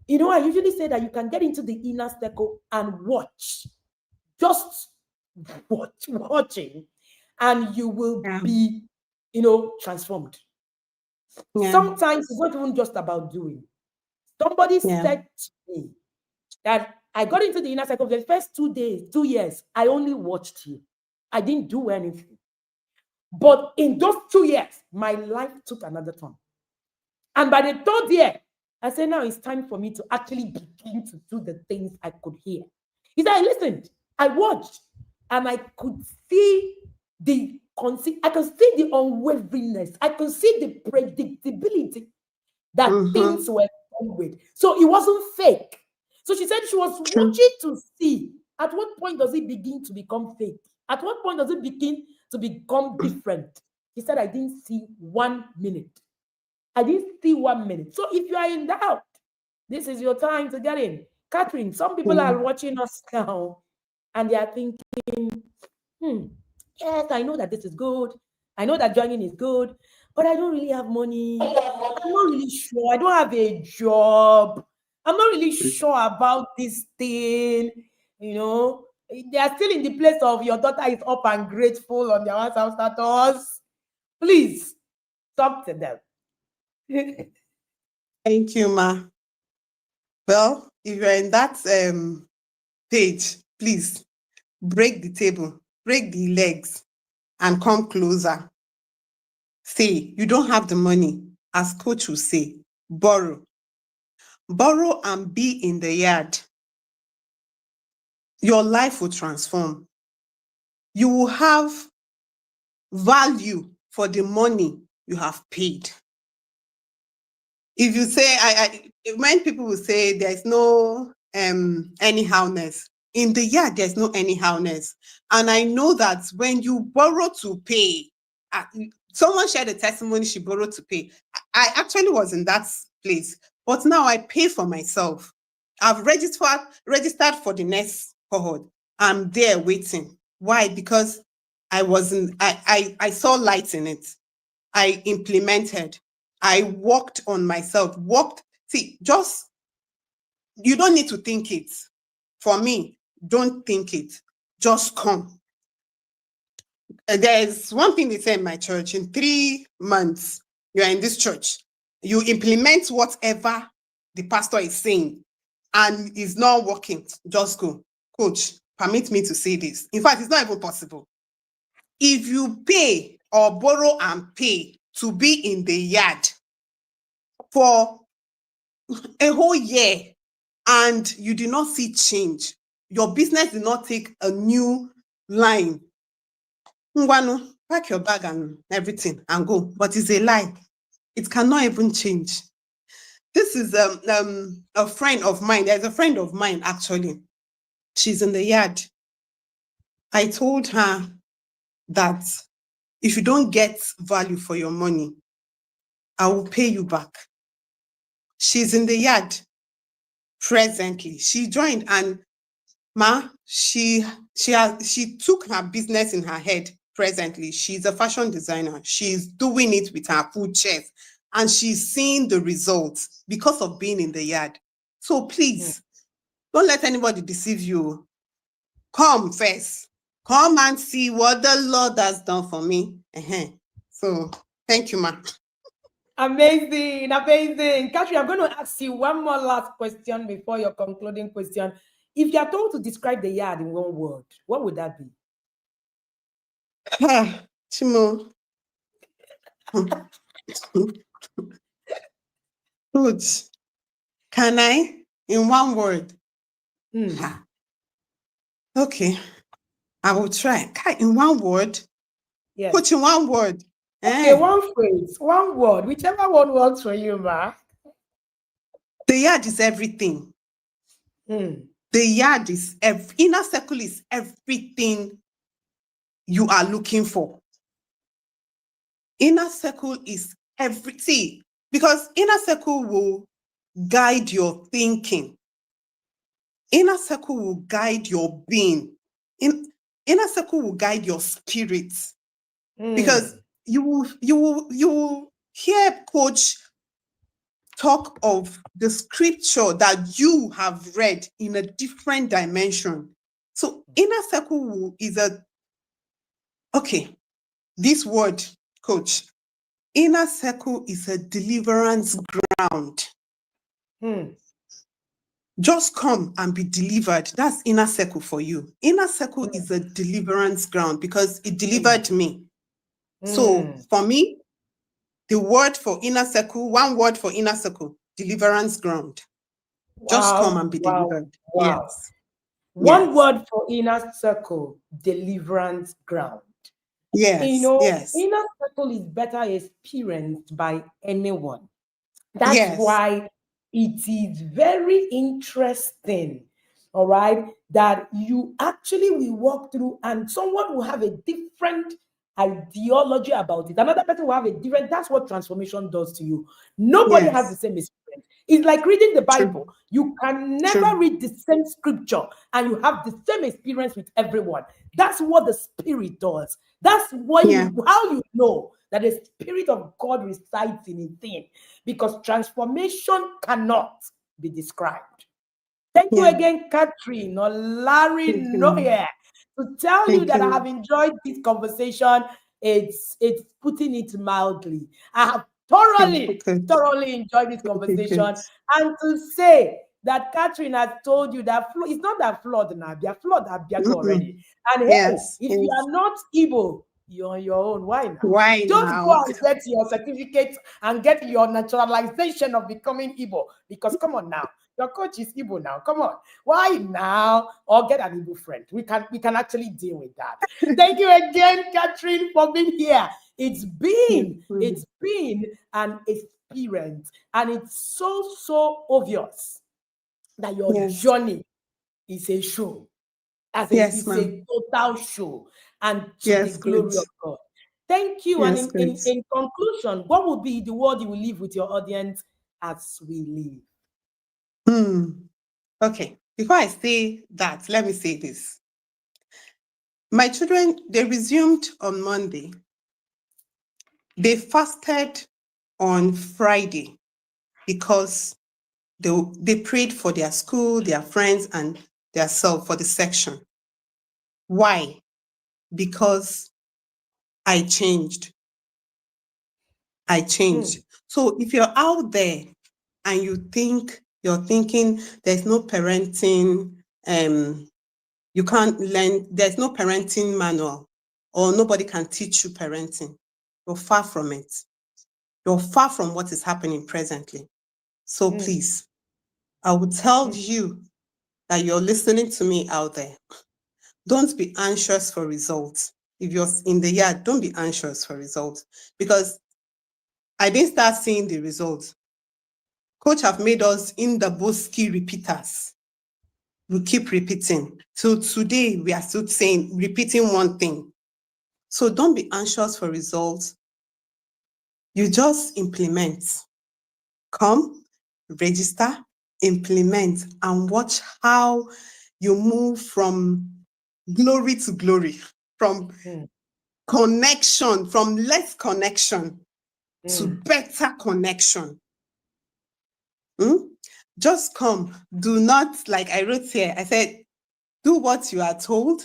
I usually say that you can get into the inner circle and watch. Just watching, and you will Yeah. be, transformed. Yeah. Sometimes it's not even just about doing. Somebody Yeah. said to me that I got into the inner circle the first 2 days, 2 years. I only watched you. I didn't do anything. But in those 2 years, my life took another turn. And by the third year, I said, now it's time for me to actually begin to do the things I could hear. He said, I listened, I watched, and I could see I could see the unwaveriness. I could see the predictability that Mm-hmm. things were done with. So it wasn't fake. So she said she was True. watching to see at what point does it begin to become fake? At what point does it begin to become different? She said, I didn't see 1 minute. I didn't see 1 minute. So if you are in doubt, this is your time to get in. Catherine, some people Yeah. are watching us now and they are thinking, hmm, yes, I know that this is good. I know that joining is good, but I don't really have money. I'm not really sure. I don't have a job. I'm not really sure about this thing. They are still in the place of your daughter is up and grateful on their WhatsApp status. Please talk to them. Thank you, Ma. Well, if you're in that page, please break the table, break the legs, and come closer. Say, you don't have the money, as coach will say, borrow. Borrow and be in the yard. Your life will transform. You will have value for the money you have paid. If you say, when people will say there's no anyhowness, in the yard, there's no anyhowness. And I know that when you borrow to pay, uh, someone shared a testimony she borrowed to pay. I actually was in that place, but now I pay for myself. I've registered for the next cohort. I'm there waiting. Why? Because I saw light in it. I implemented. I worked on myself. You don't need to think it. For me, don't think it. Just come. There's one thing they say in my church: in 3 months, you're in this church, you implement whatever the pastor is saying, and it's not working. Just go. Coach, permit me to say this. In fact, it's not even possible. if you pay or borrow and pay to be in the yard for a whole year and you did not see change, your business did not take a new line, Ngwanu, pack your bag and everything and go. But it's a lie. It cannot even change. This is a friend of mine. There's a friend of mine, actually. She's in the yard. I told her that if you don't get value for your money, I will pay you back. She's in the yard presently. She joined, and she took her business in her head presently. She's a fashion designer. She's doing it with her full chest, and she's seeing the results because of being in the yard. So please, don't let anybody deceive you. Come first. Come and see what the Lord has done for me. So thank you, ma. Amazing, amazing. Katherine, I'm going to ask you one more last question before your concluding question. If you are told to describe the yard in one word, what would that be? Chimo. Good. Can I? In one word. Okay. I will try. In one word. Yes. Put in one word. Okay, one phrase, one word, whichever one works for you, ma. The yard is everything. The yard is inner circle is everything you are looking for. Inner circle is everything, because inner circle will guide your thinking. Inner circle will guide your being. Inner circle will guide your spirit. Because you will hear coach talk of the scripture that you have read in a different dimension. So inner circle is this word, coach, inner circle is a deliverance ground. Just come and be delivered. That's inner circle for you. Inner circle is a deliverance ground because it delivered me. So for me, the word for inner circle, one word for inner circle, deliverance ground. Wow, just come and be delivered. Wow. Yes. One word for inner circle, deliverance ground. Yes. Inner circle is better experienced by anyone. That's why it is very interesting, all right, that you actually will walk through and someone will have a different ideology about it. Another person will have a different, that's what transformation does to you. Nobody has the same experience. It's like reading the Bible. True. You can never read the same scripture and you have the same experience with everyone. That's what the Spirit does. That's how you know that the Spirit of God resides in a thing, because transformation cannot be described. Thank you again, Katherine Olarinoye, to tell you that I have enjoyed this conversation. It's putting it mildly. I have thoroughly enjoyed this conversation. And to say that Katherine has told you that it's not that flood now, they're flood already. And hey, if you are not Igbo, you're on your own. Why now? Why Just now? go and get your certificate and get your naturalization of becoming Igbo. Because come on now, your coach is Igbo now. Come on. Why now? Or get an Igbo friend. We can actually deal with that. Thank you again, Katherine, for being here. It's been an experience, and it's so obvious that your journey is a show. It's a total show, and to the glory of God. Thank you. And in conclusion, what would be the word you will leave with your audience as we leave? Okay. Before I say that, let me say this. My children, they resumed on Monday. They fasted on Friday because they prayed for their school, their friends, and their self for the section. Why? Because I changed. So if you're out there and you're thinking there's no parenting, you can't learn, there's no parenting manual, or nobody can teach you parenting. You're far from it. You're far from what is happening presently. So please, I would tell you that you're listening to me out there. Don't be anxious for results. If you're in the yard, don't be anxious for results, because I didn't start seeing the results. Coach have made us in the Boski repeaters. We keep repeating. So today we are still saying, repeating one thing. So don't be anxious for results. You just implement. Come, register, implement, and watch how you move from glory to glory, from connection, from less connection to better connection. Just come. Do not, like I wrote here, I said, do what you are told.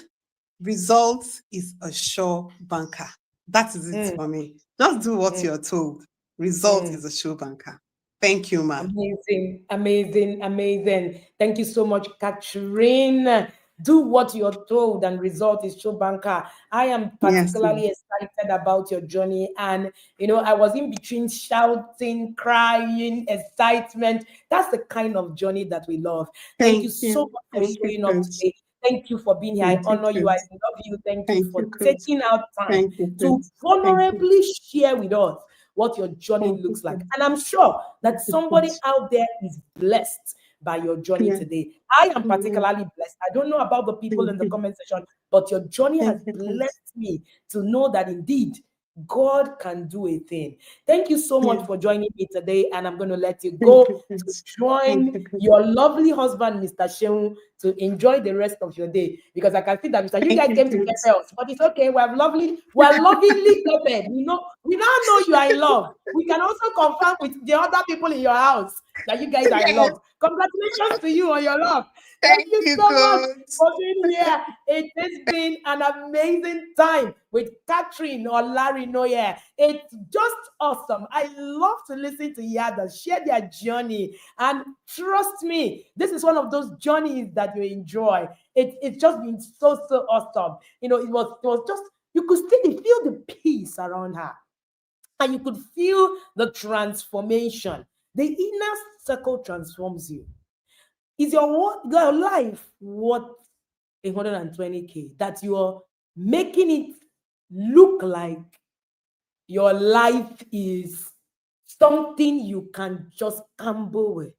Results is a sure banker. That is it for me. Just do what you're told. Result is a sure banker. Thank you, ma. Amazing, amazing, amazing. Thank you so much, Katherine. Do what you're told, and result is show banker. I am Yes, ma. particularly excited about your journey. And, I was in between shouting, crying, excitement. That's the kind of journey that we love. Thank you Thank so you. much for Thank you, showing up Coach. today. Thank you for being here. I Thank you, honor you. I Coach. love you. Thank you Thank for you, Coach. taking out time Thank you, to Coach. Thank you. vulnerably share with us what your journey Thank you, looks like. Coach. And I'm sure that Thank you, somebody Coach. out there is blessed by your journey Yeah. today. I am Amen. particularly blessed. I don't know about the people Thank in the you. comment section, but your journey has Thank you, Coach. blessed me to know that indeed God can do a thing. Thank you so Yeah. much for joining me today, and I'm going to let you Thank go you, to Coach. Thank join you, Coach. your lovely husband, Mr. Sheung, to enjoy the rest of your day. Because I can see that, Mr. You Thank guys you, came to Coach. pepper us, but it's okay. We're lovingly peppered. We now know you are in love. We can also confirm with the other people in your house that you guys are in Yes. love. Congratulations to you on your love. Thank Thank you you, so much Coach. for being here. It has been an amazing time with Katherine or Olarinoye. It's just awesome. I love to listen to others share their journey. And trust me, this is one of those journeys that you enjoy. It's just been so awesome. It was just, you could still feel the peace around her. And you could feel the transformation. The inner circle transforms you. Is your life worth 120K? That you're making it look like your life is something you can just gamble with.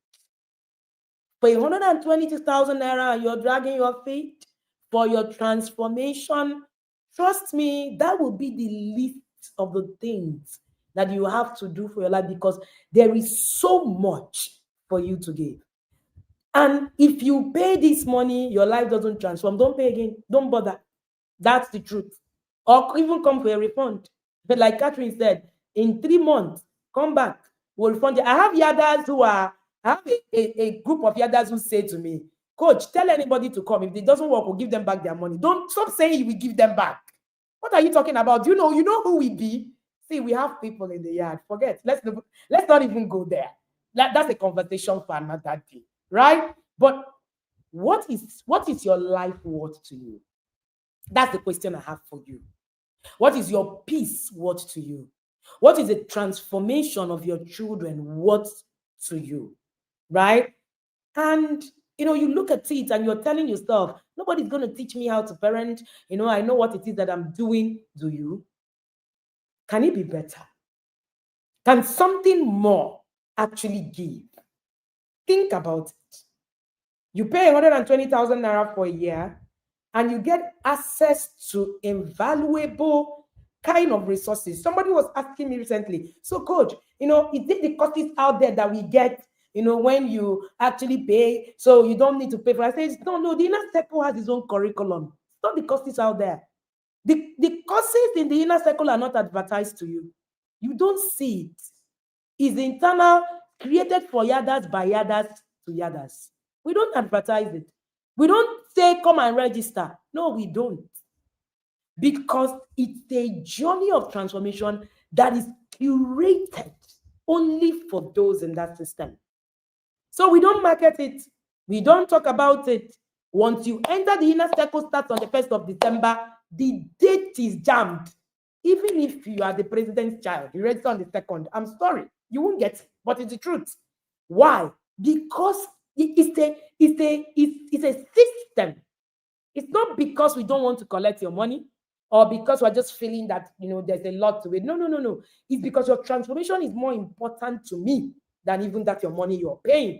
For 122,000 naira, you're dragging your feet for your transformation. Trust me, that will be the least of the things that you have to do for your life, because there is so much for you to give. And if you pay this money, your life doesn't transform, don't pay again. Don't bother. That's the truth. Or even come for a refund. But like Katherine said, in 3 months, come back. We'll refund you. I have a group of yarders who say to me, Coach, tell anybody to come. If it doesn't work, we'll give them back their money. Don't stop saying you will give them back. What are you talking about? You know who we be? See, we have people in the yard. Forget. Let's not even go there. That's a conversation for another day, right? But what is your life worth to you? That's the question I have for you. What is your peace worth to you? What is the transformation of your children worth to you? Right? And you look at it and you're telling yourself, nobody's going to teach me how to parent. I know what it is that I'm doing. Do you? Can it be better? Can something more actually give? Think about it. You pay 120,000 naira for a year and you get access to invaluable kind of resources. Somebody was asking me recently, so coach, is it the courses out there that we get, when you actually pay, so you don't need to pay for it? I say, no, the inner circle has its own curriculum. It's not the courses out there. The courses in the inner circle are not advertised to you. You don't see it. It's internal, created for yadas by yadas to yadas. We don't advertise it. We don't say, come and register. No, we don't. Because it's a journey of transformation that is curated only for those in that system. So we don't market it. We don't talk about it. Once you enter the inner circle, starts on the 1st of December, the date is jammed. Even if you are the president's child, you register on the 2nd, I'm sorry, you won't get it. But it's the truth. Why? Because it's a system. It's not because we don't want to collect your money or because we're just feeling that there's a lot to it. No, no, no, no. It's because your transformation is more important to me than even that your money you're paying.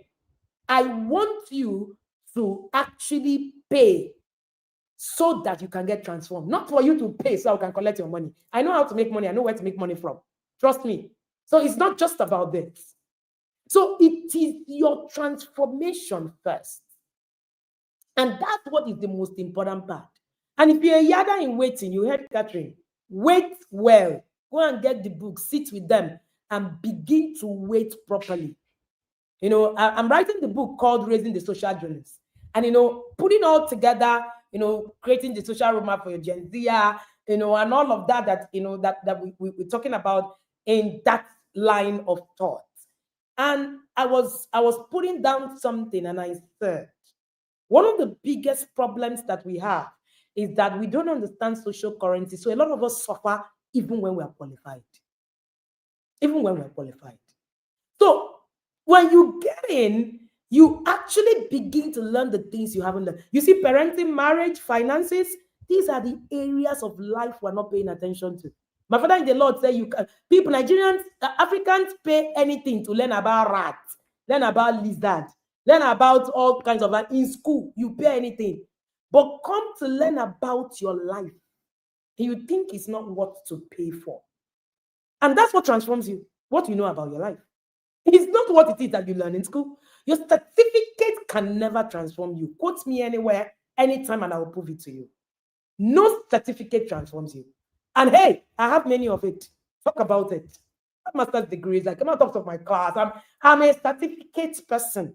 I want you to actually pay so that you can get transformed, not for you to pay so I can collect your money. I know how to make money. I know where to make money from. Trust me. So it's not just about this. So it is your transformation first. And that's what is the most important part. And if you're a yada in waiting, you heard Katherine, wait well. Go and get the book, sit with them, and begin to wait properly. I'm writing the book called Raising the Social Journalist. And, putting all together, creating the social roadmap for your Gen Z, and all of that, that we're talking about in that line of thought. And I was putting down something and I said, one of the biggest problems that we have is that we don't understand social currency. So a lot of us suffer even when we are qualified. Even when we're qualified. So when you get in, you actually begin to learn the things you haven't learned. You see, parenting, marriage, finances, these are the areas of life we're not paying attention to. My father in the Lord said, people, Nigerians, Africans pay anything to learn about rats, learn about lizard, learn about all kinds of, in school, you pay anything. But come to learn about your life, you think it's not what to pay for. And that's what transforms you, what you know about your life. It's not what it is that you learn in school. Your certificate can never transform you. Quote me anywhere, anytime, and I will prove it to you. No certificate transforms you. And hey, I have many of it. Talk about it. I have master's degrees. I cannot talk of my class. I'm a certificate person.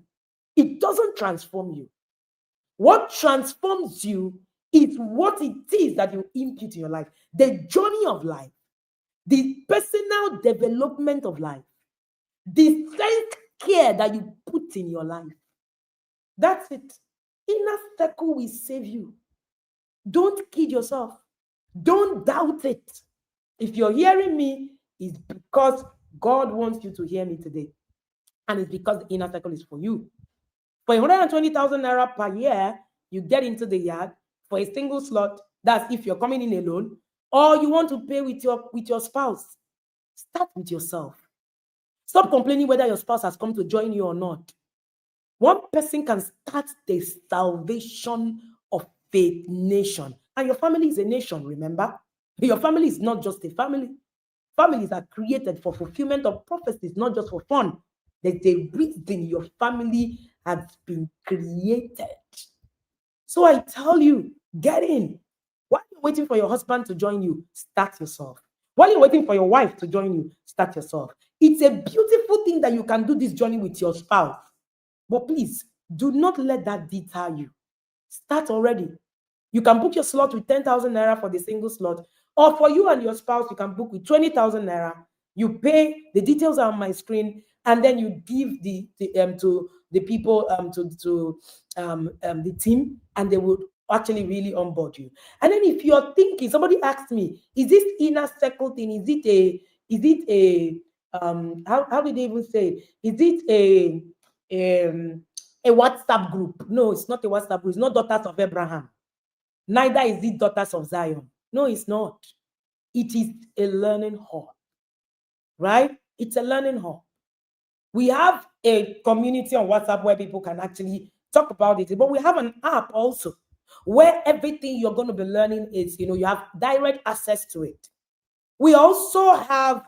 It doesn't transform you. What transforms you is what it is that you impute in your life. The journey of life, the personal development of life, the self-care that you put in your life. That's it. Inner circle will save you. Don't kid yourself. Don't doubt it. If you're hearing me, it's because God wants you to hear me today. And it's because the inner circle is for you. For 120,000 naira per year, you get into the yard for a single slot. That's if you're coming in alone, or you want to pay with your spouse. Start with yourself. Stop complaining whether your spouse has come to join you or not. One person can start the salvation of a nation. And your family is a nation, remember? Your family is not just a family. Families are created for fulfillment of prophecies, not just for fun. There's a reason your family has been created. So I tell you, get in. While you're waiting for your husband to join you, start yourself. While you're waiting for your wife to join you, start yourself. It's a beautiful thing that you can do this journey with your spouse. But please, do not let that deter you. Start already. You can book your slot with 10,000 naira for the single slot, or for you and your spouse, you can book with 20,000 naira. You pay, the details are on my screen, and then you give to the people, to the team, and they would actually really onboard you. And then if you're thinking, somebody asked me, is this inner circle thing, is it a how did they even say it? Is it a WhatsApp group? No, it's not a WhatsApp group. It's not Daughters of Abraham. Neither is it Daughters of Zion. No, it's not. It is a learning hub, right? It's a learning hub. We have a community on WhatsApp where people can actually talk about it, but we have an app also where everything you're going to be learning is, you have direct access to it. We also have,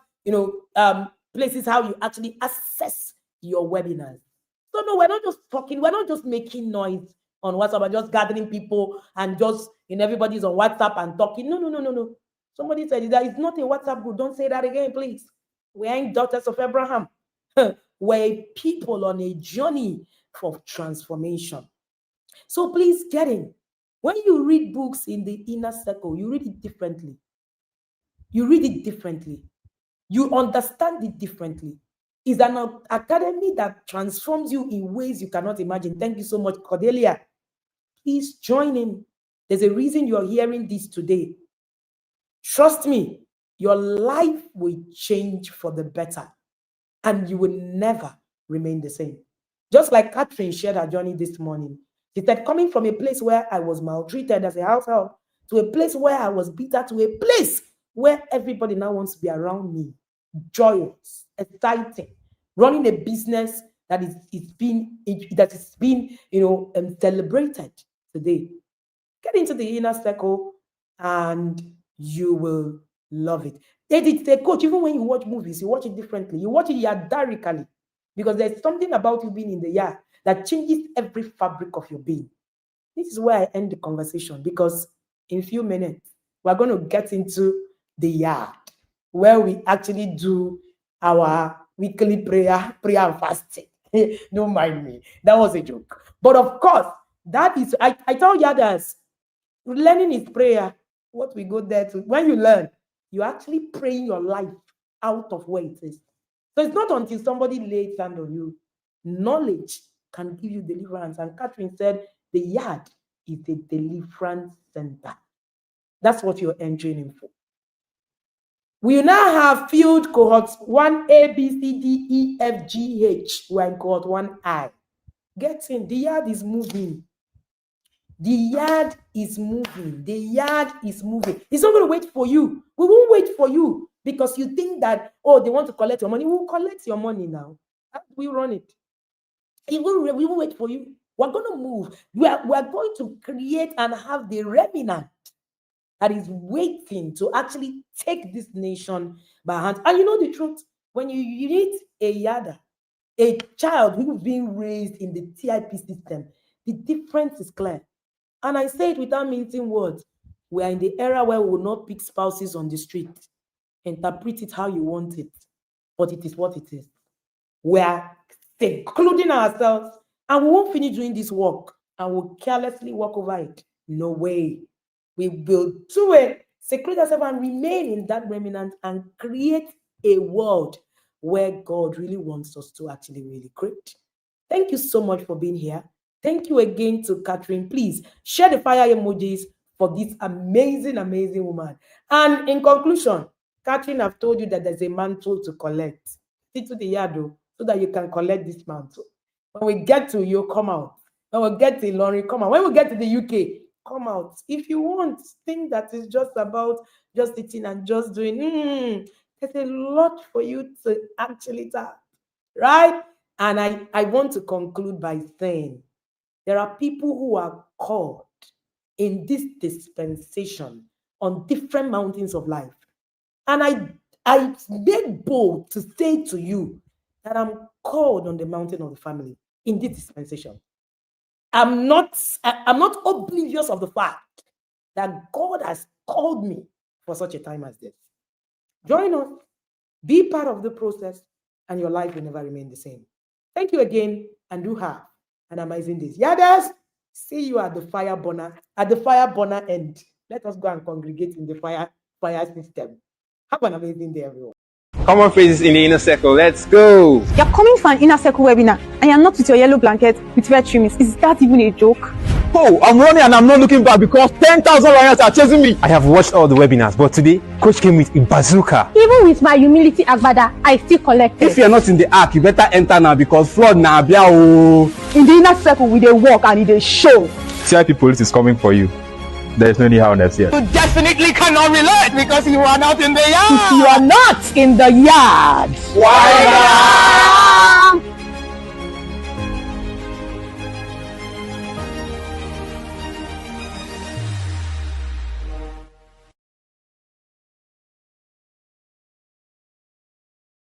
places how you actually access your webinars. So no, we're not just talking, we're not just making noise on WhatsApp and just gathering people and just, everybody's on WhatsApp and talking. No. Somebody said that it's not a WhatsApp group. Don't say that again, please. We ain't Daughters of Abraham. We're people on a journey for transformation. So please get in. When you read books in the inner circle, you read it differently. You read it differently. You understand it differently. It's an academy that transforms you in ways you cannot imagine. Thank you so much, Cordelia. Please join in. There's a reason you're hearing this today. Trust me, your life will change for the better and you will never remain the same. Just like Katherine shared her journey this morning. She said, coming from a place where I was maltreated as a house help to a place where I was bitter to a place where everybody now wants to be around me, joyous, exciting, running a business that is being celebrated today. Get into the inner circle and you will love it. It's a coach. Even when you watch movies, you watch it differently. You watch it yadarically because there's something about you being in the yard that changes every fabric of your being. This is where I end the conversation because in a few minutes, we're going to get into the yard where we actually do our weekly prayer and fasting. Don't mind me. That was a joke. But of course, that is, I tell yarders, learning is prayer. What we go there to, when you learn, you're actually praying your life out of where it is. So it's not until somebody lays hand on you. Knowledge can give you deliverance. And Katherine said, the yard is a deliverance center. That's what you're entering in for. We now have field cohorts 1A, B, C, D, E, F, G, H. We're in cohort 1I. Get in. The yard is moving. The yard is moving. The yard is moving. It's not going to wait for you. We won't wait for you because you think that, oh, they want to collect your money. We'll collect your money now. We run it. We won't wait for you. We're going to move. We're going to create and have the remnant that is waiting to actually take this nation by hand. And you know the truth, when you need a yarder, a child who's being raised in the TIP system, the difference is clear. And I say it without mincing words. We are in the era where we will not pick spouses on the street. Interpret it how you want it. But it is what it is. We are secluding ourselves and we won't finish doing this work and we'll carelessly walk over it. No way. We will do it, seclude ourselves and remain in that remnant and create a world where God really wants us to actually really create. Thank you so much for being here. Thank you again to Katherine. Please share the fire emojis for this amazing, amazing woman. And in conclusion, Katherine, I've told you that there's a mantle to collect. Sit to the yard so that you can collect this mantle. When we get to you, come out. When we get to Lorry, come out. When we get to the UK, come out. If you want, think that is just about just sitting and just doing, there's a lot for you to actually tap, right? And I want to conclude by saying, there are people who are called in this dispensation on different mountains of life. And I made bold to say to you that I'm called on the mountain of the family in this dispensation. I'm not oblivious of the fact that God has called me for such a time as this. Join us, be part of the process, and your life will never remain the same. Thank you again, and do have an amazing day. Yarders, see you at the fire burner end. Let us go and congregate in the fire system. Have an amazing day, everyone. Common phrases in the inner circle. Let's go. You're coming for an inner circle webinar and you're not with your yellow blanket with red trimmings. Is that even a joke? Oh, I'm running and I'm not looking back because 10,000 lions are chasing me. I have watched all the webinars, but today, Coach came with a bazooka. Even with my humility agbada, I still collected. If you're not in the ark, you better enter now because flood na bia o. In the inner circle, we dey walk and they show. CIP police is coming for you. There is no need here. You definitely cannot relate because you are not in the yard. If you are not in the yard, why not?